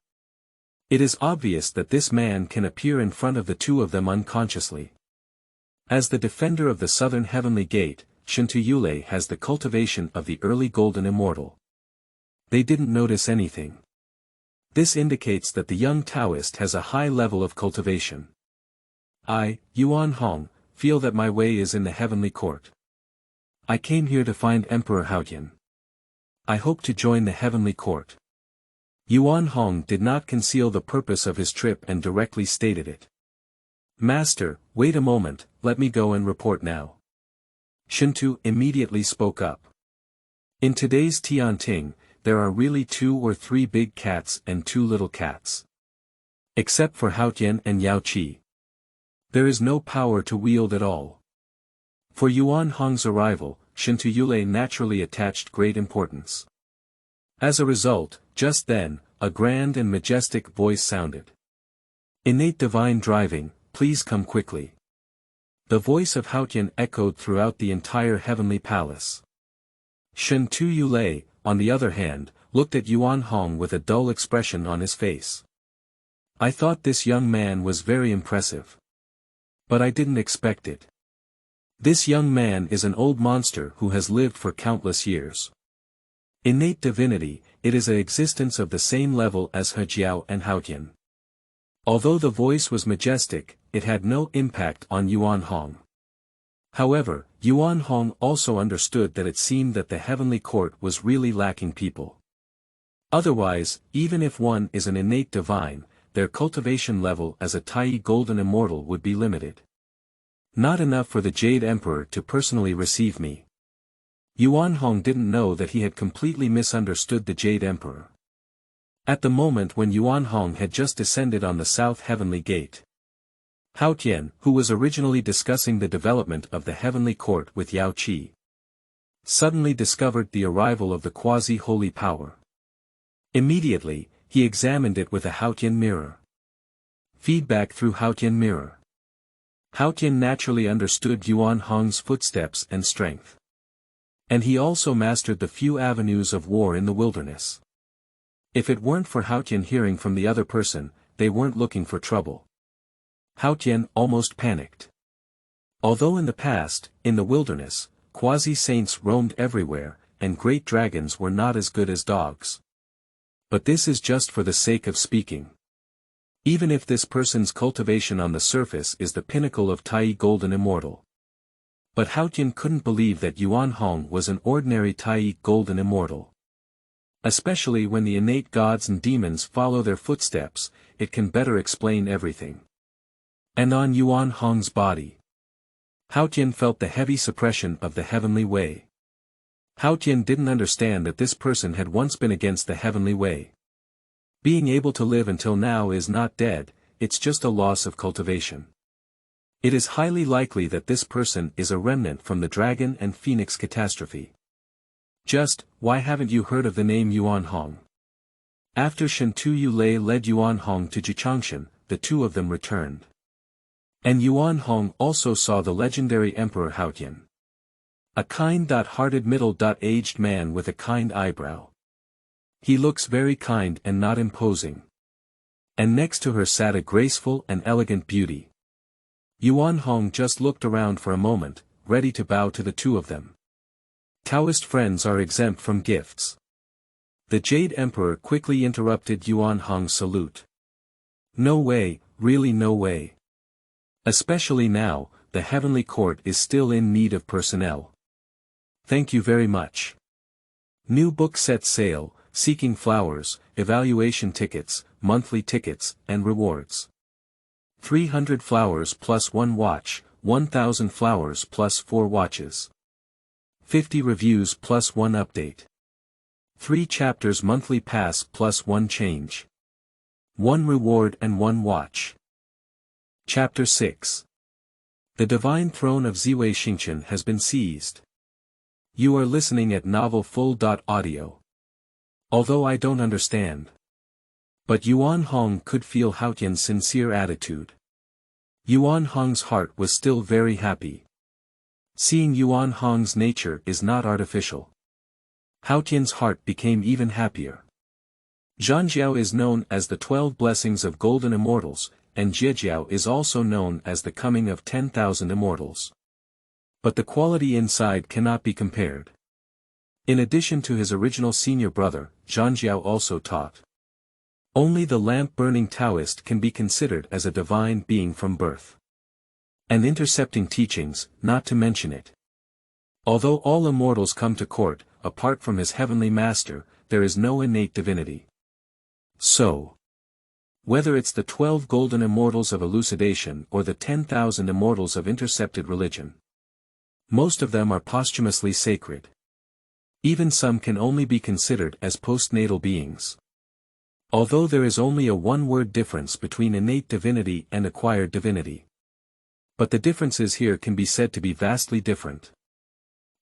It is obvious that this man can appear in front of the two of them unconsciously. As the defender of the Southern Heavenly Gate, Shen Tu Yulei has the cultivation of the early Golden Immortal. They didn't notice anything. This indicates that the young Taoist has a high level of cultivation. I, Yuan Hong, feel that my way is in the Heavenly Court. I came here to find Emperor Haotian. I hope to join the Heavenly Court. Yuan Hong did not conceal the purpose of his trip and directly stated it. Master, wait a moment, let me go and report now. Shen Tu immediately spoke up. In today's Tianting, there are really 2 or 3 big cats and 2 little cats. Except for Haotian and Yao Qi. There is no power to wield at all. For Yuan Hong's arrival, Shen Tu Yulei naturally attached great importance. As a result, just then, a grand and majestic voice sounded. Innate divine driving, please come quickly. The voice of Haotian echoed throughout the entire heavenly palace. Shen Tu Yulei, on the other hand, looked at Yuan Hong with a dull expression on his face. I thought this young man was very impressive. But I didn't expect it. This young man is an old monster who has lived for countless years. Innate divinity, it is an existence of the same level as He Jiao and Haotian. Although the voice was majestic, it had no impact on Yuan Hong. However, Yuan Hong also understood that it seemed that the Heavenly Court was really lacking people. Otherwise, even if one is an innate divine, their cultivation level as a Taiyi Golden Immortal would be limited. Not enough for the Jade Emperor to personally receive me. Yuan Hong didn't know that he had completely misunderstood the Jade Emperor. At the moment when Yuan Hong had just descended on the South Heavenly Gate, Haotian, who was originally discussing the development of the Heavenly Court with Yao Qi, suddenly discovered the arrival of the quasi-holy power. Immediately, he examined it with a Haotian mirror. Feedback through Haotian mirror. Haotian naturally understood Yuan Hong's footsteps and strength. And he also mastered the few avenues of war in the wilderness. If it weren't for Haotian hearing from the other person, they weren't looking for trouble. Haotian almost panicked. Although in the past, in the wilderness, quasi-saints roamed everywhere, and great dragons were not as good as dogs. But this is just for the sake of speaking. Even if this person's cultivation on the surface is the pinnacle of Taiyi Golden Immortal. But Haotian couldn't believe that Yuan Hong was an ordinary Taiyi Golden Immortal. Especially when the innate gods and demons follow their footsteps, it can better explain everything. And on Yuan Hong's body, Haotian felt the heavy suppression of the heavenly way. Haotian didn't understand that this person had once been against the heavenly way. Being able to live until now is not dead, it's just a loss of cultivation. It is highly likely that this person is a remnant from the dragon and phoenix catastrophe. Just, why haven't you heard of the name Yuan Hong? After Shen Tu Yulei led Yuan Hong to Jichangshan, the two of them returned. And Yuan Hong also saw the legendary Emperor Haotian. A kind-hearted middle-aged man with a kind eyebrow. He looks very kind and not imposing. And next to her sat a graceful and elegant beauty. Yuan Hong just looked around for a moment, ready to bow to the two of them. Taoist friends are exempt from gifts. The Jade Emperor quickly interrupted Yuan Hong's salute. No way, really no way. Especially now, the Heavenly Court is still in need of personnel. Thank you very much. New book set sale, seeking flowers, evaluation tickets, monthly tickets, and rewards. 300 flowers plus 1 watch, 1000 flowers plus 4 watches. 50 reviews plus 1 update. 3 chapters monthly pass plus 1 change. 1 reward and 1 watch. Chapter 6. The divine throne of Ziwei Xingchen has been seized. You are listening at Novel Full. Audio. Although I don't understand. But Yuan Hong could feel Haotian's sincere attitude. Yuan Hong's heart was still very happy. Seeing Yuan Hong's nature is not artificial. Haotian's heart became even happier. Zhanjiao is known as the 12 blessings of golden immortals, and Jiejiao is also known as the coming of 10,000 immortals. But the quality inside cannot be compared. In addition to his original senior brother, Zhanjiao also taught. Only the lamp-burning Taoist can be considered as a divine being from birth. And intercepting teachings, not to mention it. Although all immortals come to court, apart from his heavenly master, there is no innate divinity. So, whether it's the 12 golden immortals of elucidation or the 10,000 immortals of intercepted religion, most of them are posthumously sacred. Even some can only be considered as postnatal beings. Although there is only a one-word difference between innate divinity and acquired divinity. But the differences here can be said to be vastly different.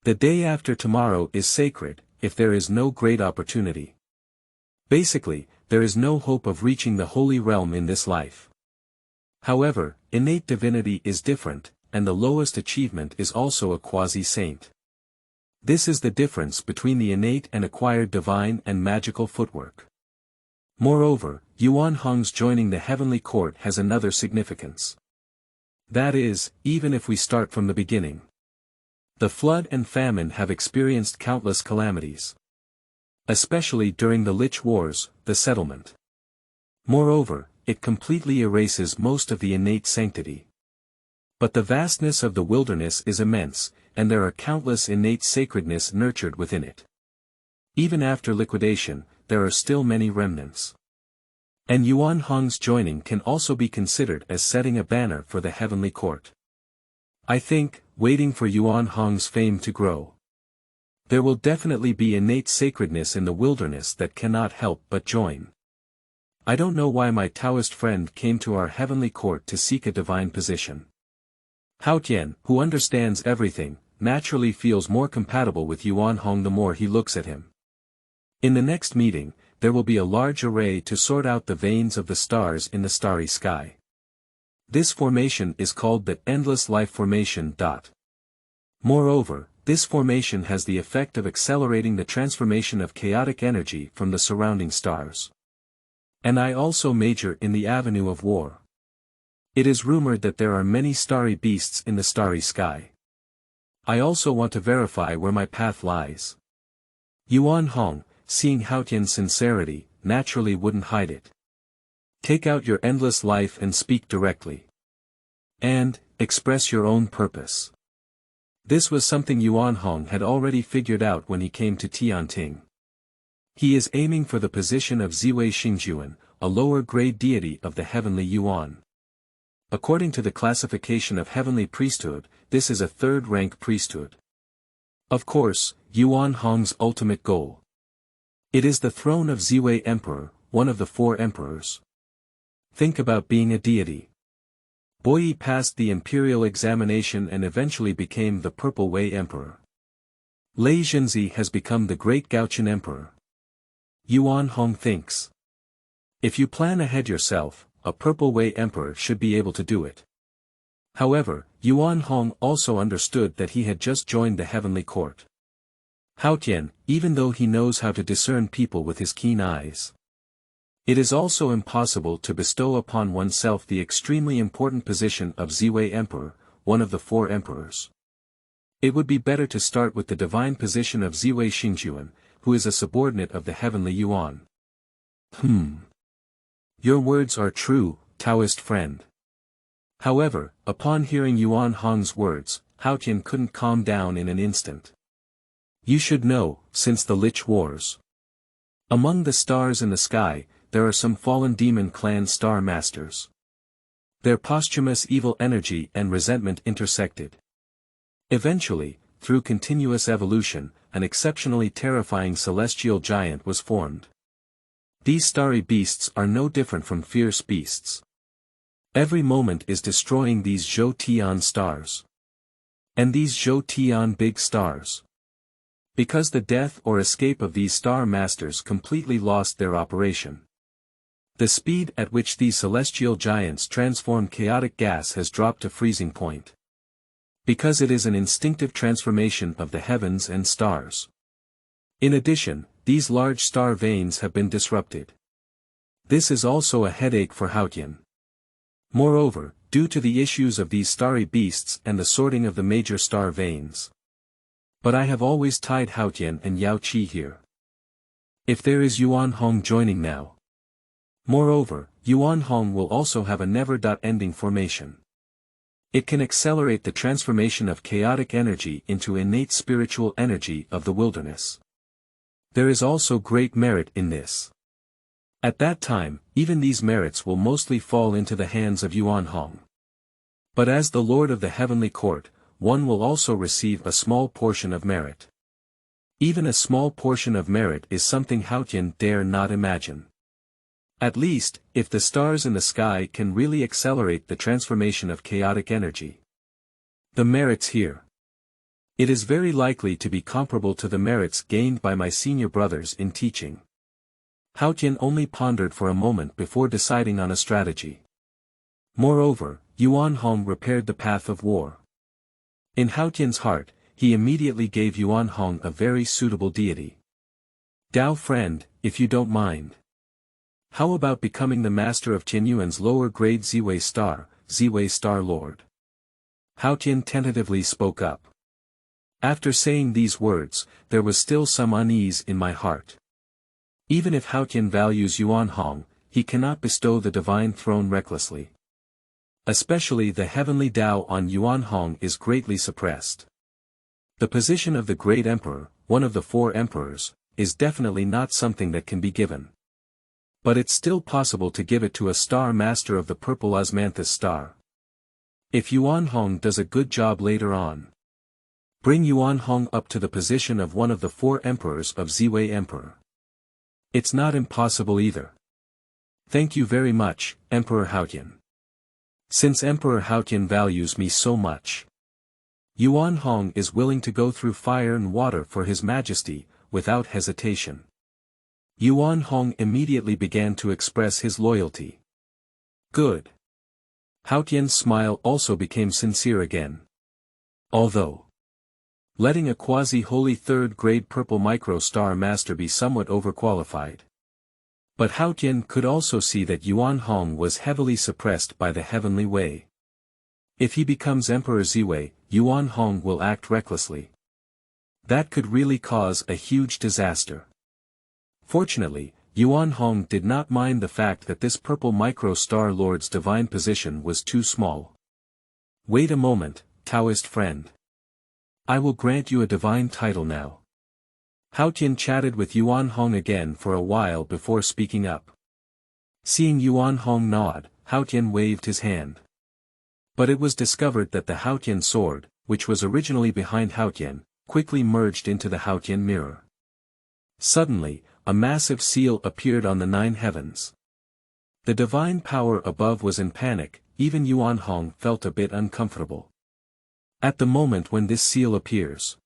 The day after tomorrow is sacred, if there is no great opportunity. Basically, there is no hope of reaching the holy realm in this life. However, innate divinity is different, and the lowest achievement is also a quasi-saint. This is the difference between the innate and acquired divine and magical footwork. Moreover, Yuan Hong's joining the heavenly court has another significance. That is, even if we start from the beginning. The flood and famine have experienced countless calamities. Especially during the Lich Wars, the settlement. Moreover, it completely erases most of the innate sanctity. But the vastness of the wilderness is immense, and there are countless innate sacredness nurtured within it. Even after liquidation, there are still many remnants. And Yuan Hong's joining can also be considered as setting a banner for the heavenly court. I think, waiting for Yuan Hong's fame to grow. There will definitely be innate sacredness in the wilderness that cannot help but join. I don't know why my Taoist friend came to our heavenly court to seek a divine position. Haotian, who understands everything, naturally feels more compatible with Yuan Hong the more he looks at him. In the next meeting, there will be a large array to sort out the veins of the stars in the starry sky. This formation is called the Endless Life Formation. Moreover, this formation has the effect of accelerating the transformation of chaotic energy from the surrounding stars. And I also major in the avenue of war. It is rumored that there are many starry beasts in the starry sky. I also want to verify where my path lies. Yuan Hong, seeing Haotian's sincerity, naturally wouldn't hide it. Take out your endless life and speak directly. And, express your own purpose. This was something Yuan Hong had already figured out when he came to Tianting. He is aiming for the position of Ziwei Xingjuan, a lower-grade deity of the heavenly Yuan. According to the classification of heavenly priesthood, this is a third-rank priesthood. Of course, Yuan Hong's ultimate goal. It is the throne of Ziwei Emperor, one of the 4 emperors. Think about being a deity. Boyi passed the imperial examination and eventually became the Purple Wei Emperor. Lei Zhenzi has become the Great Gaochen Emperor. Yuan Hong thinks. If you plan ahead yourself, a Purple Wei Emperor should be able to do it. However, Yuan Hong also understood that he had just joined the heavenly court. Haotian, even though he knows how to discern people with his keen eyes. It is also impossible to bestow upon oneself the extremely important position of Ziwei Emperor, one of the 4 emperors. It would be better to start with the divine position of Ziwei Xingjuan, who is a subordinate of the heavenly Yuan. Your words are true, Taoist friend. However, upon hearing Yuan Hong's words, Haotian couldn't calm down in an instant. You should know, since the Lich Wars. Among the stars in the sky, there are some fallen demon clan star masters. Their posthumous evil energy and resentment intersected. Eventually, through continuous evolution, an exceptionally terrifying celestial giant was formed. These starry beasts are no different from fierce beasts. Every moment is destroying these Zhou Tian stars. And these Zhou Tian big stars. Because the death or escape of these star masters completely lost their operation. The speed at which these celestial giants transform chaotic gas has dropped to freezing point. Because it is an instinctive transformation of the heavens and stars. In addition, these large star veins have been disrupted. This is also a headache for Haotian. Moreover, due to the issues of these starry beasts and the sorting of the major star veins. But I have always tied Haotian and Yao Qi here. If there is Yuan Hong joining now. Moreover, Yuan Hong will also have a never-ending formation. It can accelerate the transformation of chaotic energy into innate spiritual energy of the wilderness. There is also great merit in this. At that time, even these merits will mostly fall into the hands of Yuan Hong. But as the Lord of the Heavenly Court, one will also receive a small portion of merit. Even a small portion of merit is something Haotian dare not imagine. At least, if the stars in the sky can really accelerate the transformation of chaotic energy. The merits here. It is very likely to be comparable to the merits gained by my senior brothers in teaching. Haotian only pondered for a moment before deciding on a strategy. Moreover, Yuan Hong repaired the path of war. In Haotian's heart, he immediately gave Yuan Hong a very suitable deity. Dao friend, if you don't mind. How about becoming the master of Xuanyuan's lower grade Ziwei Star Lord? Haotian tentatively spoke up. After saying these words, there was still some unease in my heart. Even if Haotian values Yuan Hong, he cannot bestow the divine throne recklessly. Especially the heavenly Tao on Yuan Hong is greatly suppressed. The position of the great emperor, one of the four emperors, is definitely not something that can be given. But it's still possible to give it to a star master of the purple osmanthus star. If Yuan Hong does a good job later on. Bring Yuan Hong up to the position of one of the four emperors of Ziwei Emperor. It's not impossible either. Thank you very much, Emperor Haotian. Since Emperor Haotian values me so much. Yuan Hong is willing to go through fire and water for His Majesty, without hesitation. Yuan Hong immediately began to express his loyalty. Good. Haotian's smile also became sincere again. Although letting a quasi-holy third-grade purple micro-star master be somewhat overqualified. But Haotian could also see that Yuan Hong was heavily suppressed by the heavenly way. If he becomes Emperor Ziwei, Yuan Hong will act recklessly. That could really cause a huge disaster. Fortunately, Yuan Hong did not mind the fact that this purple micro-star lord's divine position was too small. Wait a moment, Taoist friend. I will grant you a divine title now. Haotian chatted with Yuan Hong again for a while before speaking up. Seeing Yuan Hong nod, Haotian waved his hand. But it was discovered that the Haotian sword, which was originally behind Haotian, quickly merged into the Haotian mirror. Suddenly, a massive seal appeared on the 9 heavens. The divine power above was in panic, even Yuan Hong felt a bit uncomfortable. At the moment when this seal appears,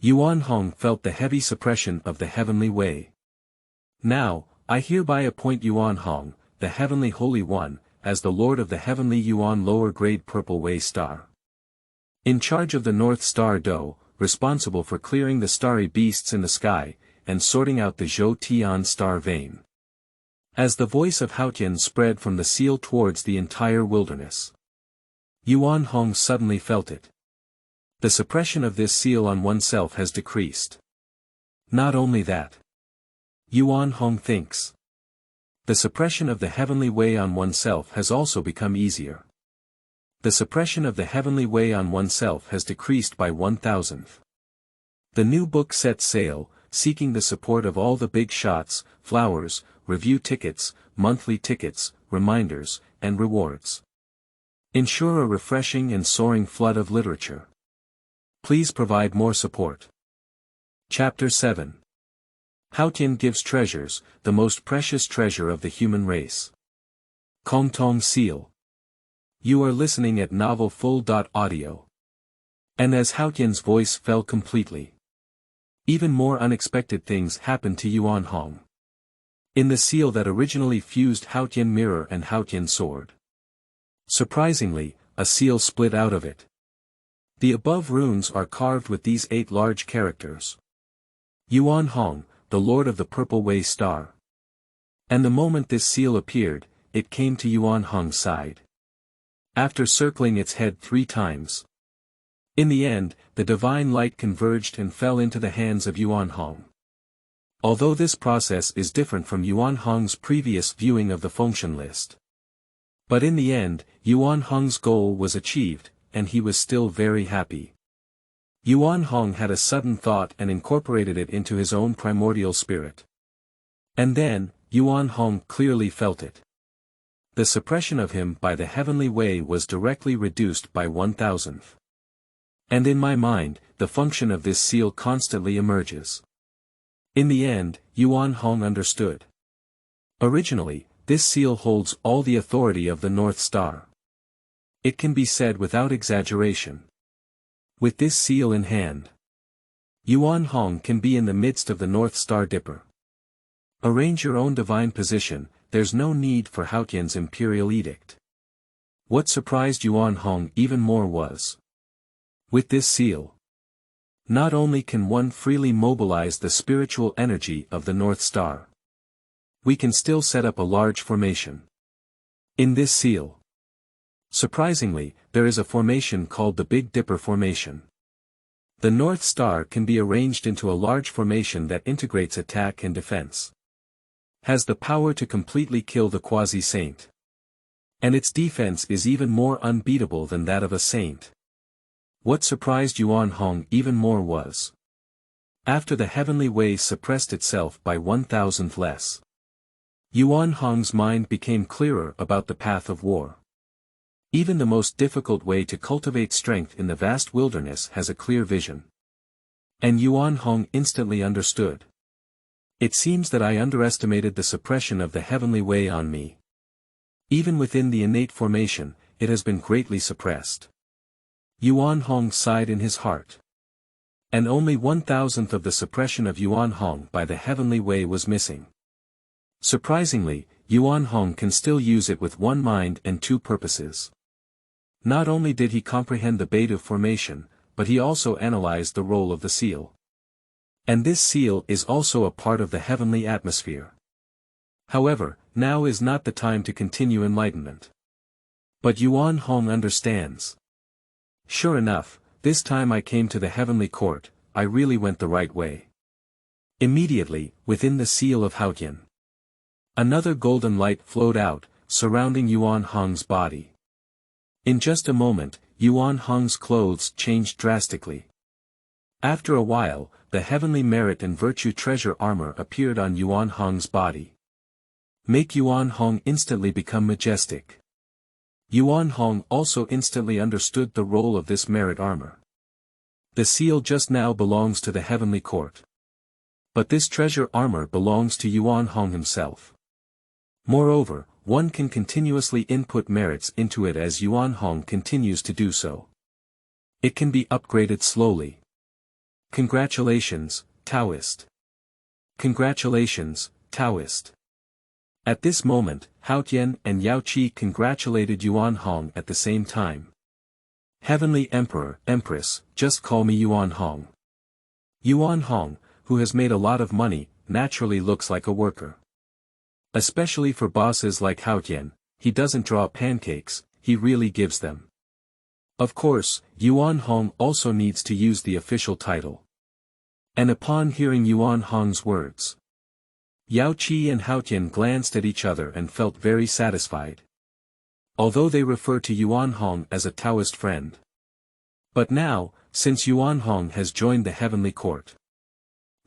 Yuan Hong felt the heavy suppression of the heavenly way. Now, I hereby appoint Yuan Hong, the heavenly Holy One, as the Lord of the heavenly Yuan lower grade purple way star. In charge of the North Star Do, responsible for clearing the starry beasts in the sky, and sorting out the Zhou Tian star vein. As the voice of Haotian spread from the seal towards the entire wilderness, Yuan Hong suddenly felt it. The suppression of this seal on oneself has decreased. Not only that. Yuan Hong thinks. The suppression of the heavenly way on oneself has also become easier. The suppression of the heavenly way on oneself has decreased by 1,000th. The new book sets sail, seeking the support of all the big shots, flowers, review tickets, monthly tickets, reminders, and rewards. Ensure a refreshing and soaring flood of literature. Please provide more support. Chapter 7. Haotian gives treasures, the most precious treasure of the human race. Kongtong Seal. You are listening at Novel Full. Audio. And as Haotian's voice fell completely. Even more unexpected things happened to Yuan Hong. In the seal that originally fused Haotian mirror and Haotian sword. Surprisingly, a seal split out of it. The above runes are carved with these 8 large characters. Yuan Hong, the Lord of the Purple Way Star. And the moment this seal appeared, it came to Yuan Hong's side. After circling its head 3 times. In the end, the divine light converged and fell into the hands of Yuan Hong. Although this process is different from Yuan Hong's previous viewing of the function list. But in the end, Yuan Hong's goal was achieved, and he was still very happy. Yuan Hong had a sudden thought and incorporated it into his own primordial spirit. And then, Yuan Hong clearly felt it. The suppression of him by the heavenly way was directly reduced by 1,000th. And in my mind, the function of this seal constantly emerges. In the end, Yuan Hong understood. Originally, this seal holds all the authority of the North Star. It can be said without exaggeration. With this seal in hand, Yuan Hong can be in the midst of the North Star Dipper. Arrange your own divine position, there's no need for Haotian's imperial edict. What surprised Yuan Hong even more was, with this seal, not only can one freely mobilize the spiritual energy of the North Star, we can still set up a large formation. In this seal, surprisingly, there is a formation called the Big Dipper Formation. The North Star can be arranged into a large formation that integrates attack and defense. Has the power to completely kill the quasi-saint. And its defense is even more unbeatable than that of a saint. What surprised Yuan Hong even more was, after the heavenly way suppressed itself by 1,000th less, Yuan Hong's mind became clearer about the path of war. Even the most difficult way to cultivate strength in the vast wilderness has a clear vision. And Yuan Hong instantly understood. It seems that I underestimated the suppression of the heavenly way on me. Even within the innate formation, it has been greatly suppressed. Yuan Hong sighed in his heart. And only 1,000th of the suppression of Yuan Hong by the heavenly way was missing. Surprisingly, Yuan Hong can still use it with 1 mind and 2 purposes. Not only did he comprehend the Beidu formation, but he also analyzed the role of the seal. And this seal is also a part of the heavenly atmosphere. However, now is not the time to continue enlightenment. But Yuan Hong understands. Sure enough, this time I came to the heavenly court, I really went the right way. Immediately, within the seal of Haotian, another golden light flowed out, surrounding Yuan Hong's body. In just a moment, Yuan Hong's clothes changed drastically. After a while, the heavenly merit and virtue treasure armor appeared on Yuan Hong's body. Make Yuan Hong instantly become majestic. Yuan Hong also instantly understood the role of this merit armor. The seal just now belongs to the heavenly court. But this treasure armor belongs to Yuan Hong himself. Moreover, one can continuously input merits into it as Yuan Hong continues to do so. It can be upgraded slowly. Congratulations, Taoist. Congratulations, Taoist. At this moment, Haotian and Yao Qi congratulated Yuan Hong at the same time. Heavenly Emperor, Empress, just call me Yuan Hong. Yuan Hong, who has made a lot of money, naturally looks like a worker. Especially for bosses like Haotian, he doesn't draw pancakes, he really gives them. Of course, Yuan Hong also needs to use the official title. And upon hearing Yuan Hong's words, Yao Qi and Haotian glanced at each other and felt very satisfied. Although they refer to Yuan Hong as a Taoist friend. But now, since Yuan Hong has joined the heavenly court.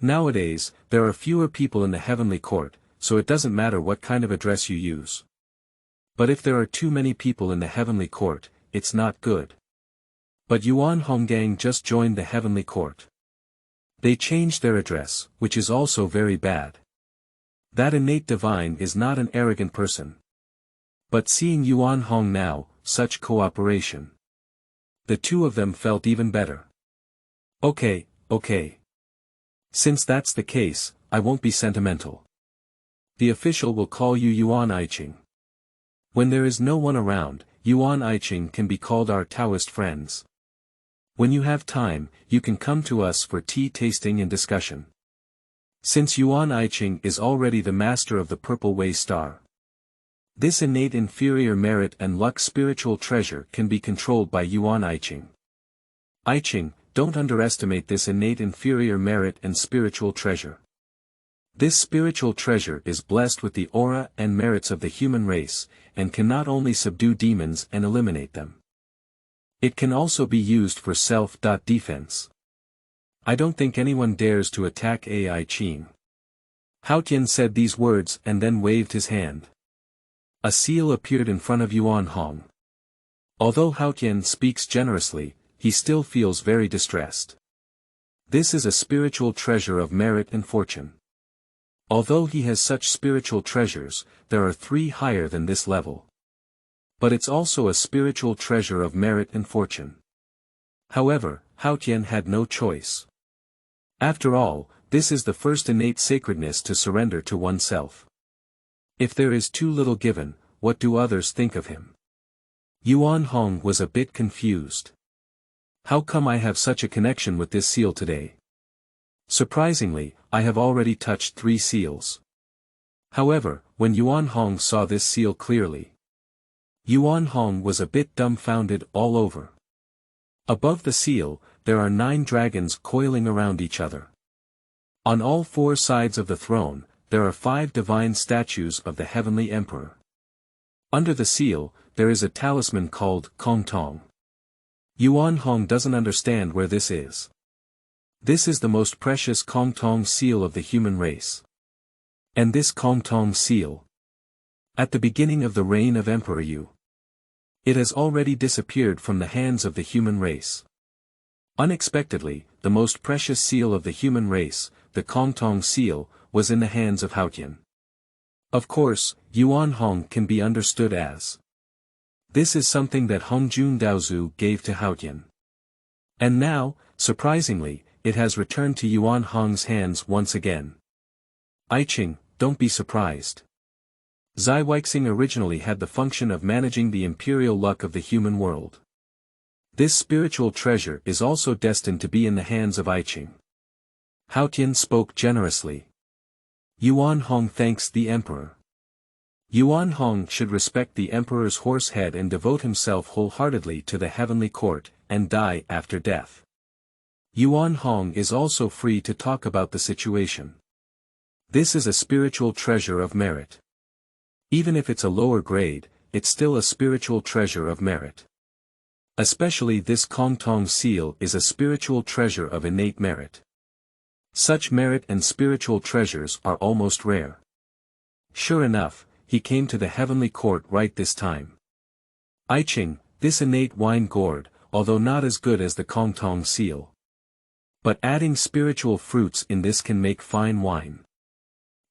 Nowadays, there are fewer people in the heavenly court, so it doesn't matter what kind of address you use. But if there are too many people in the heavenly court, it's not good. But Yuan Hong gang just joined the heavenly court. They changed their address, which is also very bad. That innate divine is not an arrogant person. But seeing Yuan Hong now, such cooperation. The two of them felt even better. Okay. Since that's the case, I won't be sentimental. The official will call you Yuan Aiqing. When there is no one around, Yuan Aiqing can be called our Taoist friends. When you have time, you can come to us for tea tasting and discussion. Since Yuan Aiqing is already the master of the Purple Way Star. This innate inferior merit and luck spiritual treasure can be controlled by Yuan Aiqing. Aiqing, don't underestimate this innate inferior merit and spiritual treasure. This spiritual treasure is blessed with the aura and merits of the human race, and can not only subdue demons and eliminate them. It can also be used for self-defense. I don't think anyone dares to attack Aiqing. Haotian said these words and then waved his hand. A seal appeared in front of Yuan Hong. Although Haotian speaks generously, he still feels very distressed. This is a spiritual treasure of merit and fortune. Although he has such spiritual treasures, there are 3 higher than this level. But it's also a spiritual treasure of merit and fortune. However, Haotian had no choice. After all, this is the first innate sacredness to surrender to oneself. If there is too little given, what do others think of him? Yuan Hong was a bit confused. How come I have such a connection with this seal today? Surprisingly, I have already touched 3 seals. However, when Yuan Hong saw this seal clearly, Yuan Hong was a bit dumbfounded all over. Above the seal, there are 9 dragons coiling around each other. On all 4 sides of the throne, there are 5 divine statues of the Heavenly Emperor. Under the seal, there is a talisman called Kongtong. Yuan Hong doesn't understand where this is. This is the most precious Kongtong seal of the human race. And this Kongtong seal, at the beginning of the reign of Emperor Yu, it has already disappeared from the hands of the human race. Unexpectedly, the most precious seal of the human race, the Kongtong seal, was in the hands of Haotian. Of course, Yuan Hong can be understood as. This is something that Hongjun Daozu gave to Haotian. And now, surprisingly, it has returned to Yuan Hong's hands once again. Aiqing, don't be surprised. Ziwei originally had the function of managing the imperial luck of the human world. This spiritual treasure is also destined to be in the hands of Aiqing. Haotian spoke generously. Yuan Hong thanks the emperor. Yuan Hong should respect the emperor's horse head and devote himself wholeheartedly to the heavenly court, and die after death. Yuan Hong is also free to talk about the situation. This is a spiritual treasure of merit. Even if it's a lower grade, it's still a spiritual treasure of merit. Especially this Kongtong seal is a spiritual treasure of innate merit. Such merit and spiritual treasures are almost rare. Sure enough, he came to the heavenly court right this time. Aiqing, this innate wine gourd, although not as good as the Kongtong seal. But adding spiritual fruits in this can make fine wine.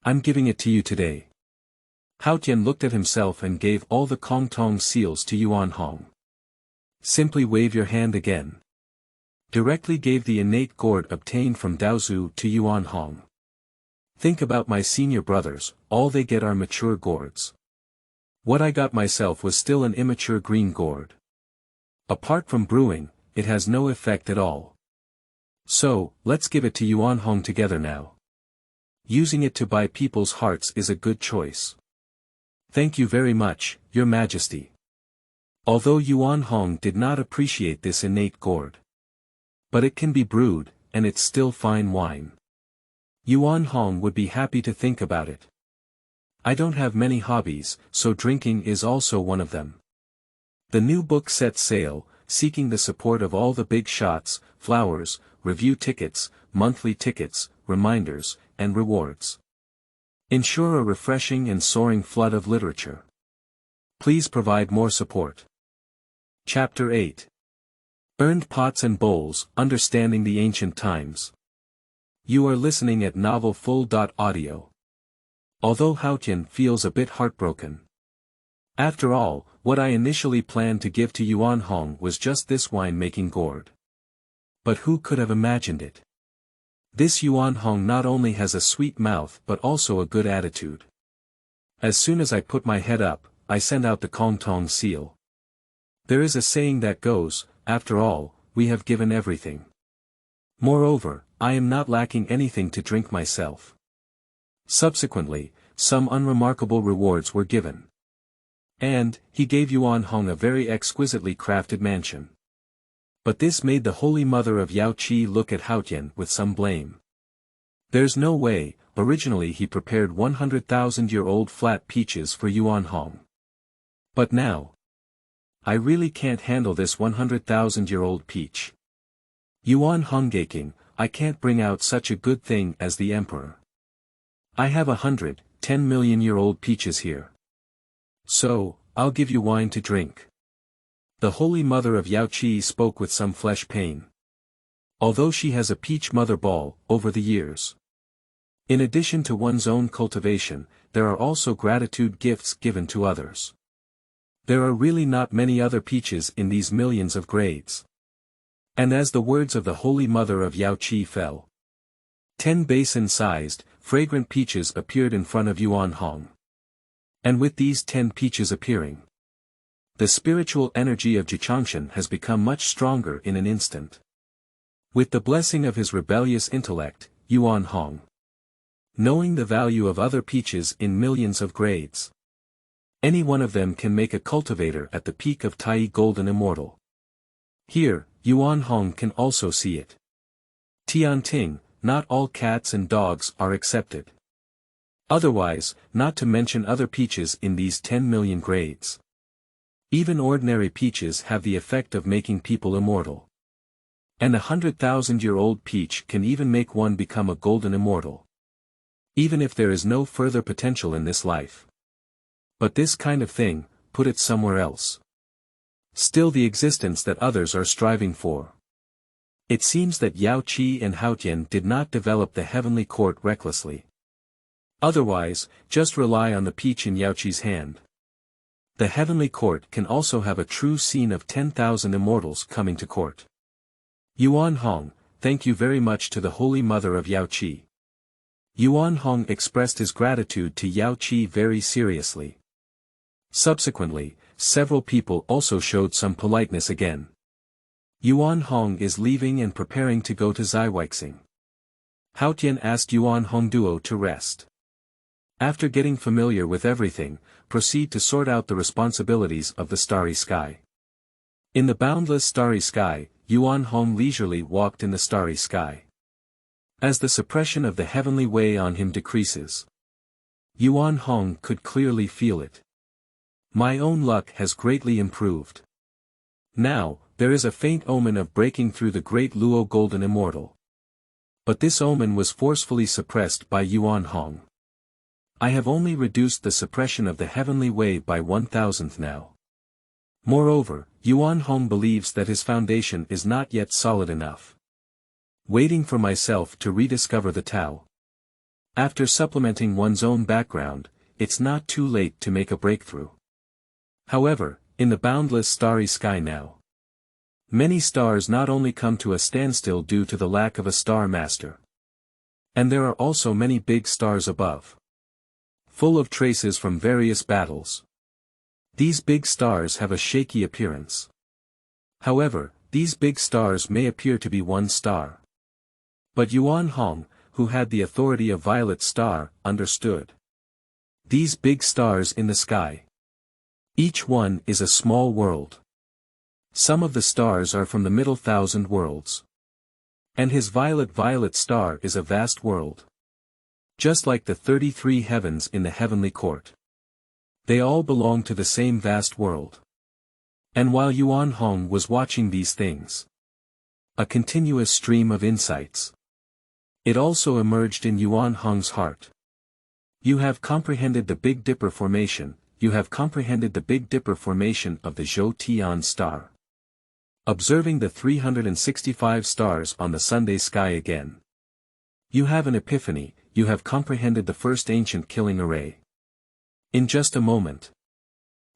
I'm giving it to you today. Haotian looked at himself and gave all the Kongtong seals to Yuan Hong. Simply wave your hand again. Directly gave the innate gourd obtained from Daozu to Yuan Hong. Think about my senior brothers, all they get are mature gourds. What I got myself was still an immature green gourd. Apart from brewing, it has no effect at all. So, let's give it to Yuan Hong together now. Using it to buy people's hearts is a good choice. Thank you very much, Your Majesty. Although Yuan Hong did not appreciate this innate gourd. But it can be brewed, and it's still fine wine. Yuan Hong would be happy to think about it. I don't have many hobbies, so drinking is also one of them. The new book sets sail, seeking the support of all the big shots, flowers, review tickets, monthly tickets, reminders, and rewards. Ensure a refreshing and soaring flood of literature. Please provide more support. Chapter 8. Earned Pots and Bowls, Understanding the Ancient Times. You are listening at novelfull.audio. Although Haotian feels a bit heartbroken. After all, what I initially planned to give to Yuan Hong was just this wine-making gourd. But who could have imagined it? This Yuan Hong not only has a sweet mouth but also a good attitude. As soon as I put my head up, I send out the Kongtong seal. There is a saying that goes, after all, we have given everything. Moreover, I am not lacking anything to drink myself. Subsequently, some unremarkable rewards were given. And, he gave Yuan Hong a very exquisitely crafted mansion. But this made the Holy Mother of Yao Qi look at Haotian with some blame. There's no way, originally he prepared 100,000-year-old flat peaches for Yuan Hong. But now, I really can't handle this 100,000-year-old peach. Yuan Hong gaking, I can't bring out such a good thing as the Emperor. I have 110 million-year-old peaches here. So, I'll give you wine to drink. The Holy Mother of Yao Qi spoke with some flesh pain. Although she has a peach mother ball, over the years. In addition to one's own cultivation, there are also gratitude gifts given to others. There are really not many other peaches in these millions of grades. And as the words of the Holy Mother of Yao Qi fell, 10 basin-sized, fragrant peaches appeared in front of Yuan Hong. And with these 10 peaches appearing, the spiritual energy of Xingchen has become much stronger in an instant. With the blessing of his rebellious intellect, Yuan Hong, knowing the value of other peaches in millions of grades, any one of them can make a cultivator at the peak of Taiyi golden immortal. Here, Yuan Hong can also see it. Tianting, not all cats and dogs are accepted. Otherwise, not to mention other peaches in these 10 million grades. Even ordinary peaches have the effect of making people immortal. And 100,000-year-old peach can even make one become a golden immortal. Even if there is no further potential in this life. But this kind of thing, put it somewhere else. Still the existence that others are striving for. It seems that Yao Qi and Haotian did not develop the heavenly court recklessly. Otherwise, just rely on the peach in Yao Qi's hand. The heavenly court can also have a true scene of 10,000 immortals coming to court. Yuan Hong, thank you very much to the Holy Mother of Yao Qi. Yuan Hong expressed his gratitude to Yao Qi very seriously. Subsequently, several people also showed some politeness again. Yuan Hong is leaving and preparing to go to Ziwei. Haotian asked Yuan Hong duo to rest. After getting familiar with everything, proceed to sort out the responsibilities of the starry sky. In the boundless starry sky, Yuan Hong leisurely walked in the starry sky. As the suppression of the heavenly way on him decreases, Yuan Hong could clearly feel it. My own luck has greatly improved. Now, there is a faint omen of breaking through the great Luo golden immortal. But this omen was forcefully suppressed by Yuan Hong. I have only reduced the suppression of the heavenly way by 1,000th now. Moreover, Yuan Hong believes that his foundation is not yet solid enough. Waiting for myself to rediscover the Tao. After supplementing one's own background, it's not too late to make a breakthrough. However, in the boundless starry sky now, many stars not only come to a standstill due to the lack of a star master. And there are also many big stars above, full of traces from various battles. These big stars have a shaky appearance. However, these big stars may appear to be one star. But Yuan Hong, who had the authority of Violet Star, understood. These big stars in the sky, each one is a small world. Some of the stars are from the middle 1,000 worlds. And his violet star is a vast world. Just like the 33 heavens in the heavenly court. They all belong to the same vast world. And while Yuan Hong was watching these things, a continuous stream of insights, it also emerged in Yuan Hong's heart. You have comprehended the Big Dipper formation, you have comprehended the Big Dipper formation of the Zhou Tian star. Observing the 365 stars on the Sunday sky again. You have an epiphany, you have comprehended the first ancient killing array. In just a moment,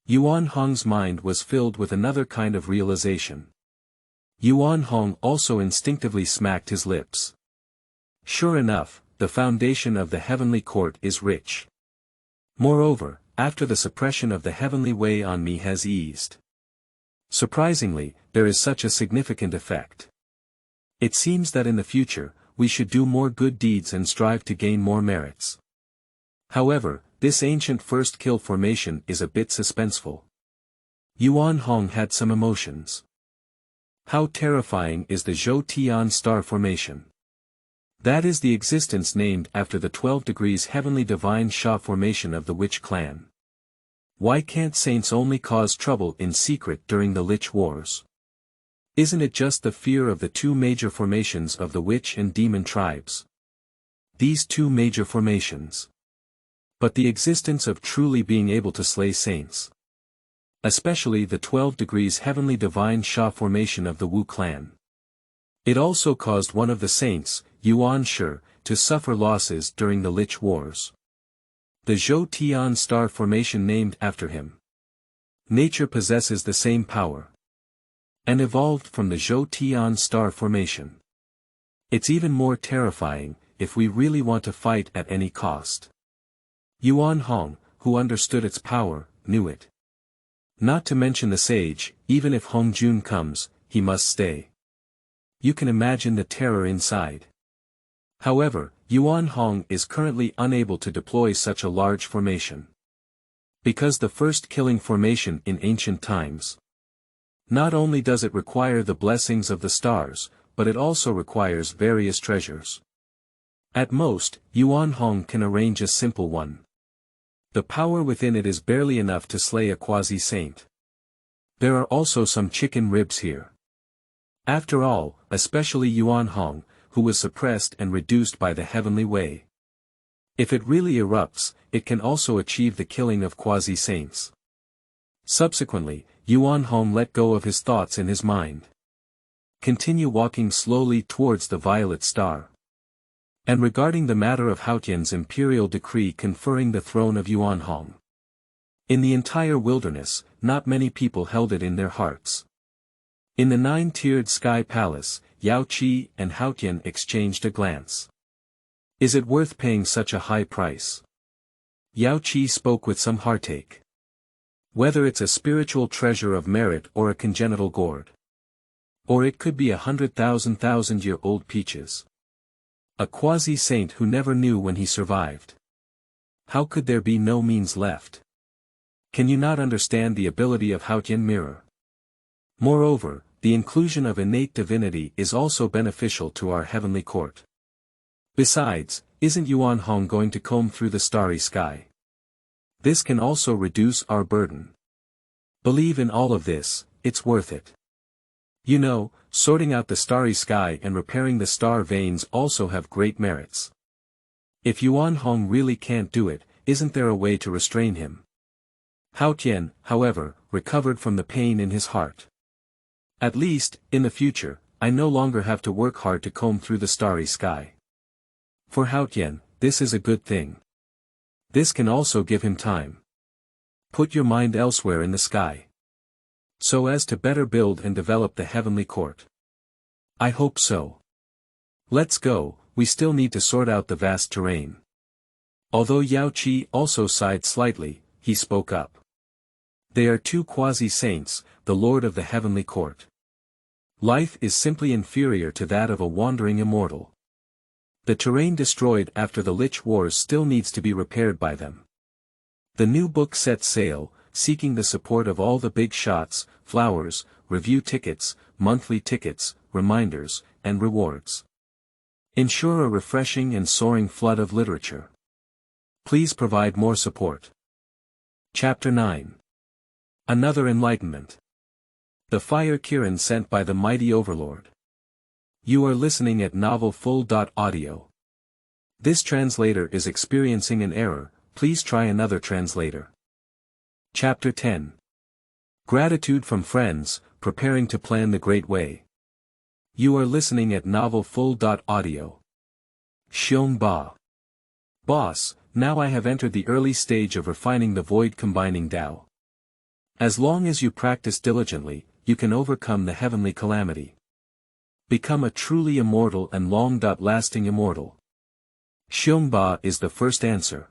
Yuan Hong's mind was filled with another kind of realization. Yuan Hong also instinctively smacked his lips. Sure enough, the foundation of the heavenly court is rich. Moreover, after the suppression of the heavenly way on me has eased. Surprisingly, there is such a significant effect. It seems that in the future, we should do more good deeds and strive to gain more merits. However, this ancient first kill formation is a bit suspenseful. Yuan Hong had some emotions. How terrifying is the Zhou Tian star formation? That is the existence named after the 12 degrees heavenly divine Sha formation of the Witch clan. Why can't saints only cause trouble in secret during the Lich Wars? Isn't it just the fear of the two major formations of the Witch and Demon tribes? These two major formations. But the existence of truly being able to slay saints. Especially the 12 degrees heavenly divine Sha formation of the Wu clan. It also caused one of the saints, Yuan Shi, to suffer losses during the Lich Wars. The Zhou Tian star formation named after him. Nature possesses the same power. And evolved from the Zhou Tian star formation. It's even more terrifying, if we really want to fight at any cost. Yuan Hong, who understood its power, knew it. Not to mention the sage, even if Hong Jun comes, he must stay. You can imagine the terror inside. However, Yuan Hong is currently unable to deploy such a large formation. Because the first killing formation in ancient times. Not only does it require the blessings of the stars, but it also requires various treasures. At most, Yuan Hong can arrange a simple one. The power within it is barely enough to slay a quasi-saint. There are also some chicken ribs here. After all, especially Yuan Hong, who was suppressed and reduced by the heavenly way. If it really erupts, it can also achieve the killing of quasi-saints. Subsequently, Yuan Hong let go of his thoughts in his mind. Continue walking slowly towards the violet star. And regarding the matter of Haotian's imperial decree conferring the throne of Yuan Hong. In the entire wilderness, not many people held it in their hearts. In the 9-tiered sky palace, Yao Qi and Haotian exchanged a glance. Is it worth paying such a high price? Yao Qi spoke with some heartache. Whether it's a spiritual treasure of merit or a congenital gourd. Or it could be 100,000-year-old peaches. A quasi-saint who never knew when he survived. How could there be no means left? Can you not understand the ability of Haotian mirror? Moreover, the inclusion of innate divinity is also beneficial to our heavenly court. Besides, isn't Yuan Hong going to comb through the starry sky? This can also reduce our burden. Believe in all of this, it's worth it. You know, sorting out the starry sky and repairing the star veins also have great merits. If Yuan Hong really can't do it, isn't there a way to restrain him? Haotian, however, recovered from the pain in his heart. At least, in the future, I no longer have to work hard to comb through the starry sky. For Haotian, this is a good thing. This can also give him time. Put your mind elsewhere in the sky. So as to better build and develop the heavenly court. I hope so. Let's go, we still need to sort out the vast terrain. Although Yao Qi also sighed slightly, he spoke up. They are two quasi-saints, the lord of the heavenly court. Life is simply inferior to that of a wandering immortal. The terrain destroyed after the Lich Wars still needs to be repaired by them. The new book sets sail, seeking the support of all the big shots, flowers, review tickets, monthly tickets, reminders, and rewards. Ensure a refreshing and soaring flood of literature. Please provide more support. Chapter 9. Another Enlightenment. The fire Kirin sent by the mighty Overlord. You are listening at novelfull.audio. This translator is experiencing an error, please try another translator. Chapter 10. Gratitude from friends, preparing to plan the Great Way. You are listening at novelfull.audio. Xiong Ba. Boss, now I have entered the early stage of refining the void combining Tao. As long as you practice diligently, you can overcome the heavenly calamity. Become a truly immortal and long-lasting immortal. Xiongba is the first answer.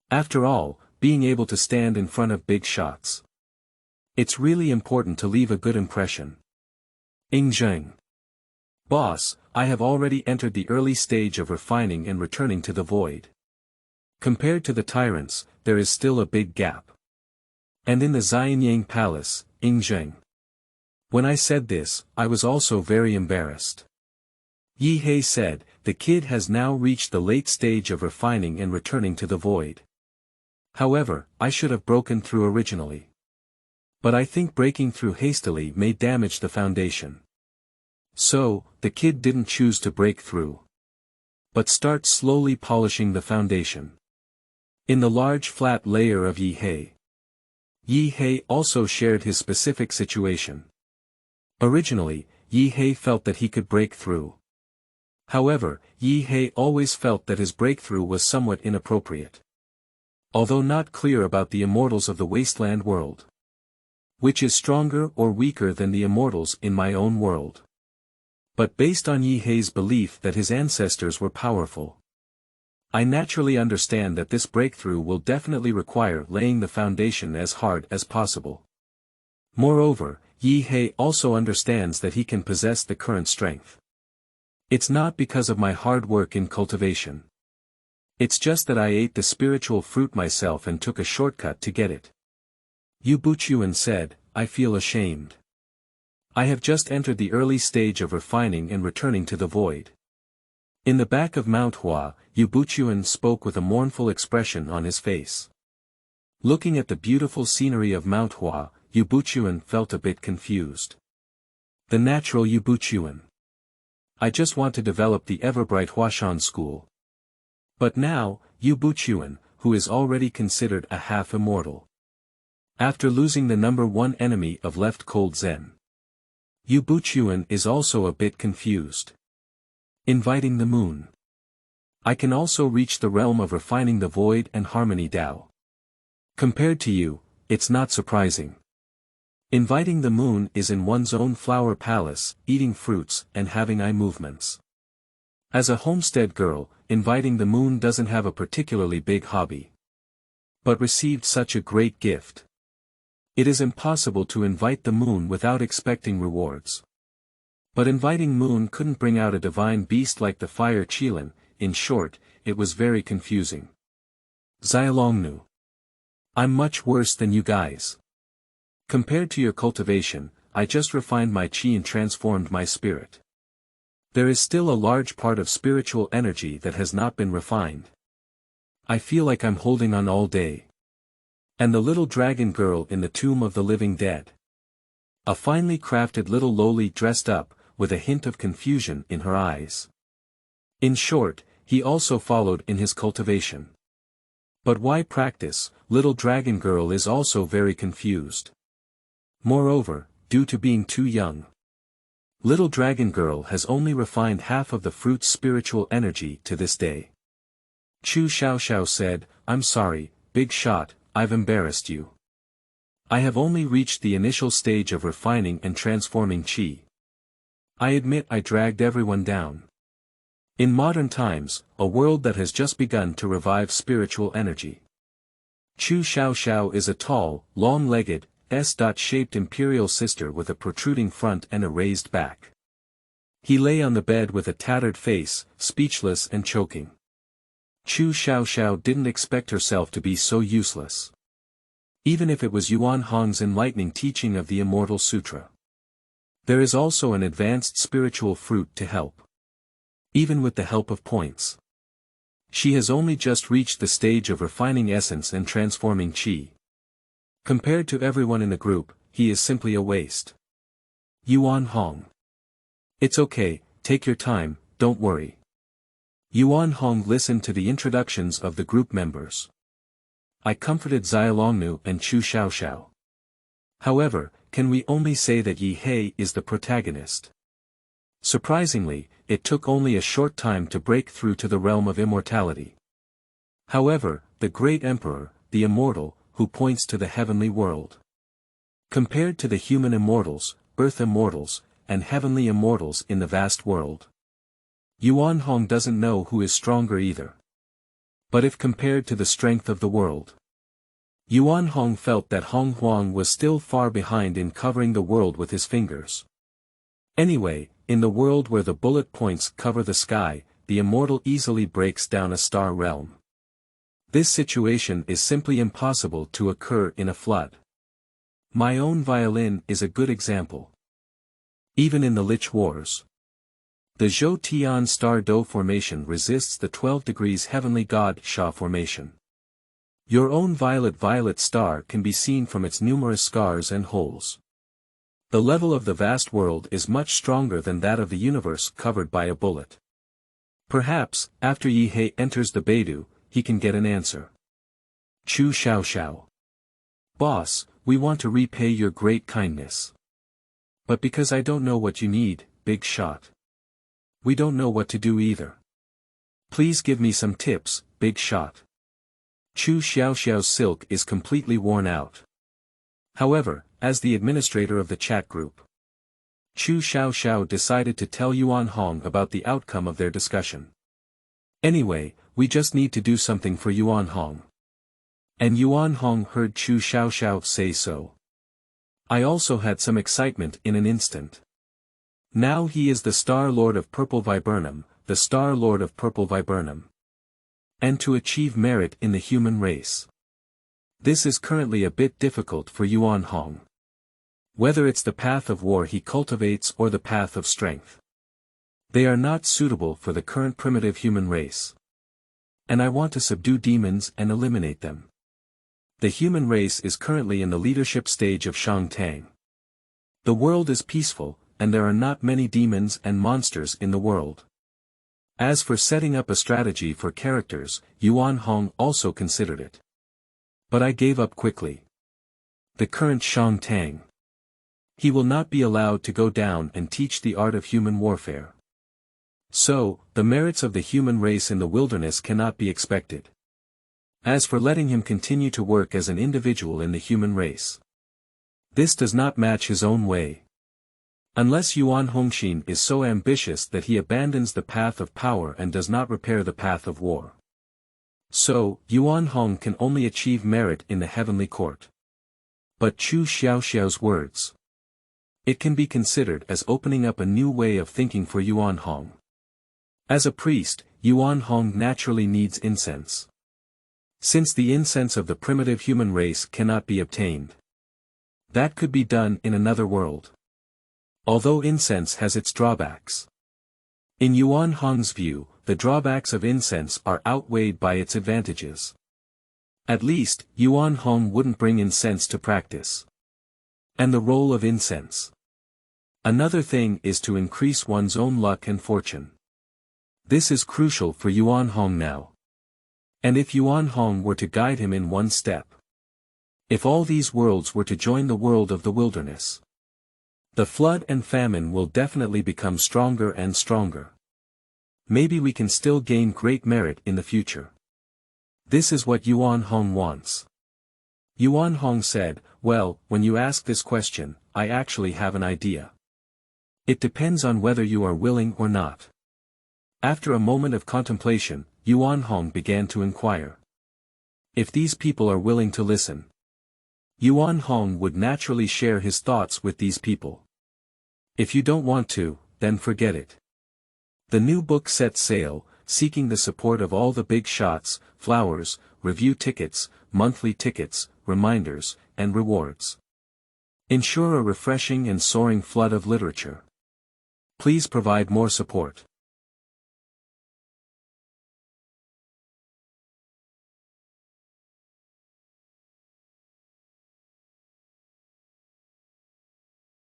After all, being able to stand in front of big shots. It's really important to leave a good impression. Xingchen. Boss, I have already entered the early stage of refining and returning to the void. Compared to the tyrants, there is still a big gap. And in the Xianyang Palace, Xingchen. When I said this, I was also very embarrassed. Ye Hei said, the kid has now reached the late stage of refining and returning to the void. However, I should have broken through originally. But I think breaking through hastily may damage the foundation. So, the kid didn't choose to break through. But start slowly polishing the foundation. In the large flat layer of Ye Hei. Ye Hei also shared his specific situation. Originally, Ye Hei felt that he could break through. However, Ye Hei always felt that his breakthrough was somewhat inappropriate. Although not clear about the immortals of the wasteland world. Which is stronger or weaker than the immortals in my own world. But based on Ye Hei's belief that his ancestors were powerful. I naturally understand that this breakthrough will definitely require laying the foundation as hard as possible. Moreover, Ye Hei also understands that he can possess the current strength. It's not because of my hard work in cultivation. It's just that I ate the spiritual fruit myself and took a shortcut to get it. Yu Buchuan said, I feel ashamed. I have just entered the early stage of refining and returning to the void. In the back of Mount Hua, Yu Buchuan spoke with a mournful expression on his face. Looking at the beautiful scenery of Mount Hua, Yu Buchuan felt a bit confused. The natural Yu Buchuan. I just want to develop the ever-bright Huashan school. But now, Yu Buchuan, who is already considered a half-immortal. After losing the number one enemy of left cold Zen. Yu Buchuan is also a bit confused. Inviting the moon. I can also reach the realm of refining the void and harmony Dao. Compared to you, it's not surprising. Inviting the moon is in one's own flower palace, eating fruits and having eye movements. As a homestead girl, inviting the moon doesn't have a particularly big hobby. But received such a great gift. It is impossible to invite the moon without expecting rewards. But inviting moon couldn't bring out a divine beast like the fire Qilin. In short, it was very confusing. Xiaolongnu. I'm much worse than you guys. Compared to your cultivation, I just refined my qi and transformed my spirit. There is still a large part of spiritual energy that has not been refined. I feel like I'm holding on all day. And the little dragon girl in the tomb of the living dead. A finely crafted little loli dressed up, with a hint of confusion in her eyes. In short, he also followed in his cultivation. But why practice? Little dragon girl is also very confused. Moreover, due to being too young. Little dragon girl has only refined half of the fruit's spiritual energy to this day. Chu Xiaoxiao said, I'm sorry, big shot, I've embarrassed you. I have only reached the initial stage of refining and transforming qi. I admit I dragged everyone down. In modern times, a world that has just begun to revive spiritual energy. Chu Xiaoxiao is a tall, long-legged, S-shaped imperial sister with a protruding front and a raised back. He lay on the bed with a tattered face, speechless and choking. Chu Xiaoxiao didn't expect herself to be so useless. Even if it was Yuan Hong's enlightening teaching of the Immortal Sutra. There is also an advanced spiritual fruit to help. Even with the help of points. She has only just reached the stage of refining essence and transforming qi. Compared to everyone in the group, he is simply a waste. Yuan Hong. It's okay, take your time, don't worry. Yuan Hong listened to the introductions of the group members. I comforted Xiaolongnu and Chu Xiaoxiao. However, can we only say that Ye Hei is the protagonist? Surprisingly, it took only a short time to break through to the realm of immortality. However, the great emperor, the immortal, who points to the heavenly world. Compared to the human immortals, earth immortals, and heavenly immortals in the vast world. Yuan Hong doesn't know who is stronger either. But if compared to the strength of the world, Yuan Hong felt that Hong Huang was still far behind in covering the world with his fingers. Anyway, in the world where the bullet points cover the sky, the immortal easily breaks down a star realm. This situation is simply impossible to occur in a flood. My own violin is a good example. Even in the Lich Wars, the Zhou Tian star Do formation resists the 12 degrees heavenly god Sha formation. Your own violet star can be seen from its numerous scars and holes. The level of the vast world is much stronger than that of the universe covered by a bullet. Perhaps, after Ye Hei enters the Beidou, he can get an answer. Chu Xiao. Boss, we want to repay your great kindness. But because I don't know what you need, big shot. We don't know what to do either. Please give me some tips, big shot. Chu Xiao's silk is completely worn out. However, as the administrator of the chat group, Chu Xiao decided to tell Yuan Hong about the outcome of their discussion. Anyway, we just need to do something for Yuan Hong. And Yuan Hong heard Chu Xiao say so. I also had some excitement in an instant. Now he is the Star Lord of Purple Viburnum, the Star Lord of Purple Viburnum. And to achieve merit in the human race. This is currently a bit difficult for Yuan Hong. Whether it's the path of war he cultivates or the path of strength, they are not suitable for the current primitive human race. And I want to subdue demons and eliminate them. The human race is currently in the leadership stage of Shangtang. The world is peaceful, and there are not many demons and monsters in the world. As for setting up a strategy for characters, Yuan Hong also considered it. But I gave up quickly. The current Shangtang. He will not be allowed to go down and teach the art of human warfare. So, the merits of the human race in the wilderness cannot be expected. As for letting him continue to work as an individual in the human race, this does not match his own way. Unless Yuan Hongxin is so ambitious that he abandons the path of power and does not repair the path of war. So, Yuan Hong can only achieve merit in the heavenly court. But Chu Xiao's words, it can be considered as opening up a new way of thinking for Yuan Hong. As a priest, Yuan Hong naturally needs incense. Since the incense of the primitive human race cannot be obtained, that could be done in another world. Although incense has its drawbacks. In Yuan Hong's view, the drawbacks of incense are outweighed by its advantages. At least, Yuan Hong wouldn't bring incense to practice. And the role of incense. Another thing is to increase one's own luck and fortune. This is crucial for Yuan Hong now. And if Yuan Hong were to guide him in one step. If all these worlds were to join the world of the wilderness, the flood and famine will definitely become stronger and stronger. Maybe we can still gain great merit in the future. This is what Yuan Hong wants. Yuan Hong said, well, when you ask this question, I actually have an idea. It depends on whether you are willing or not. After a moment of contemplation, Yuan Hong began to inquire. If these people are willing to listen, Yuan Hong would naturally share his thoughts with these people. If you don't want to, then forget it. The new book sets sail, seeking the support of all the big shots, flowers, review tickets, monthly tickets, reminders, and rewards. Ensure a refreshing and soaring flood of literature. Please provide more support.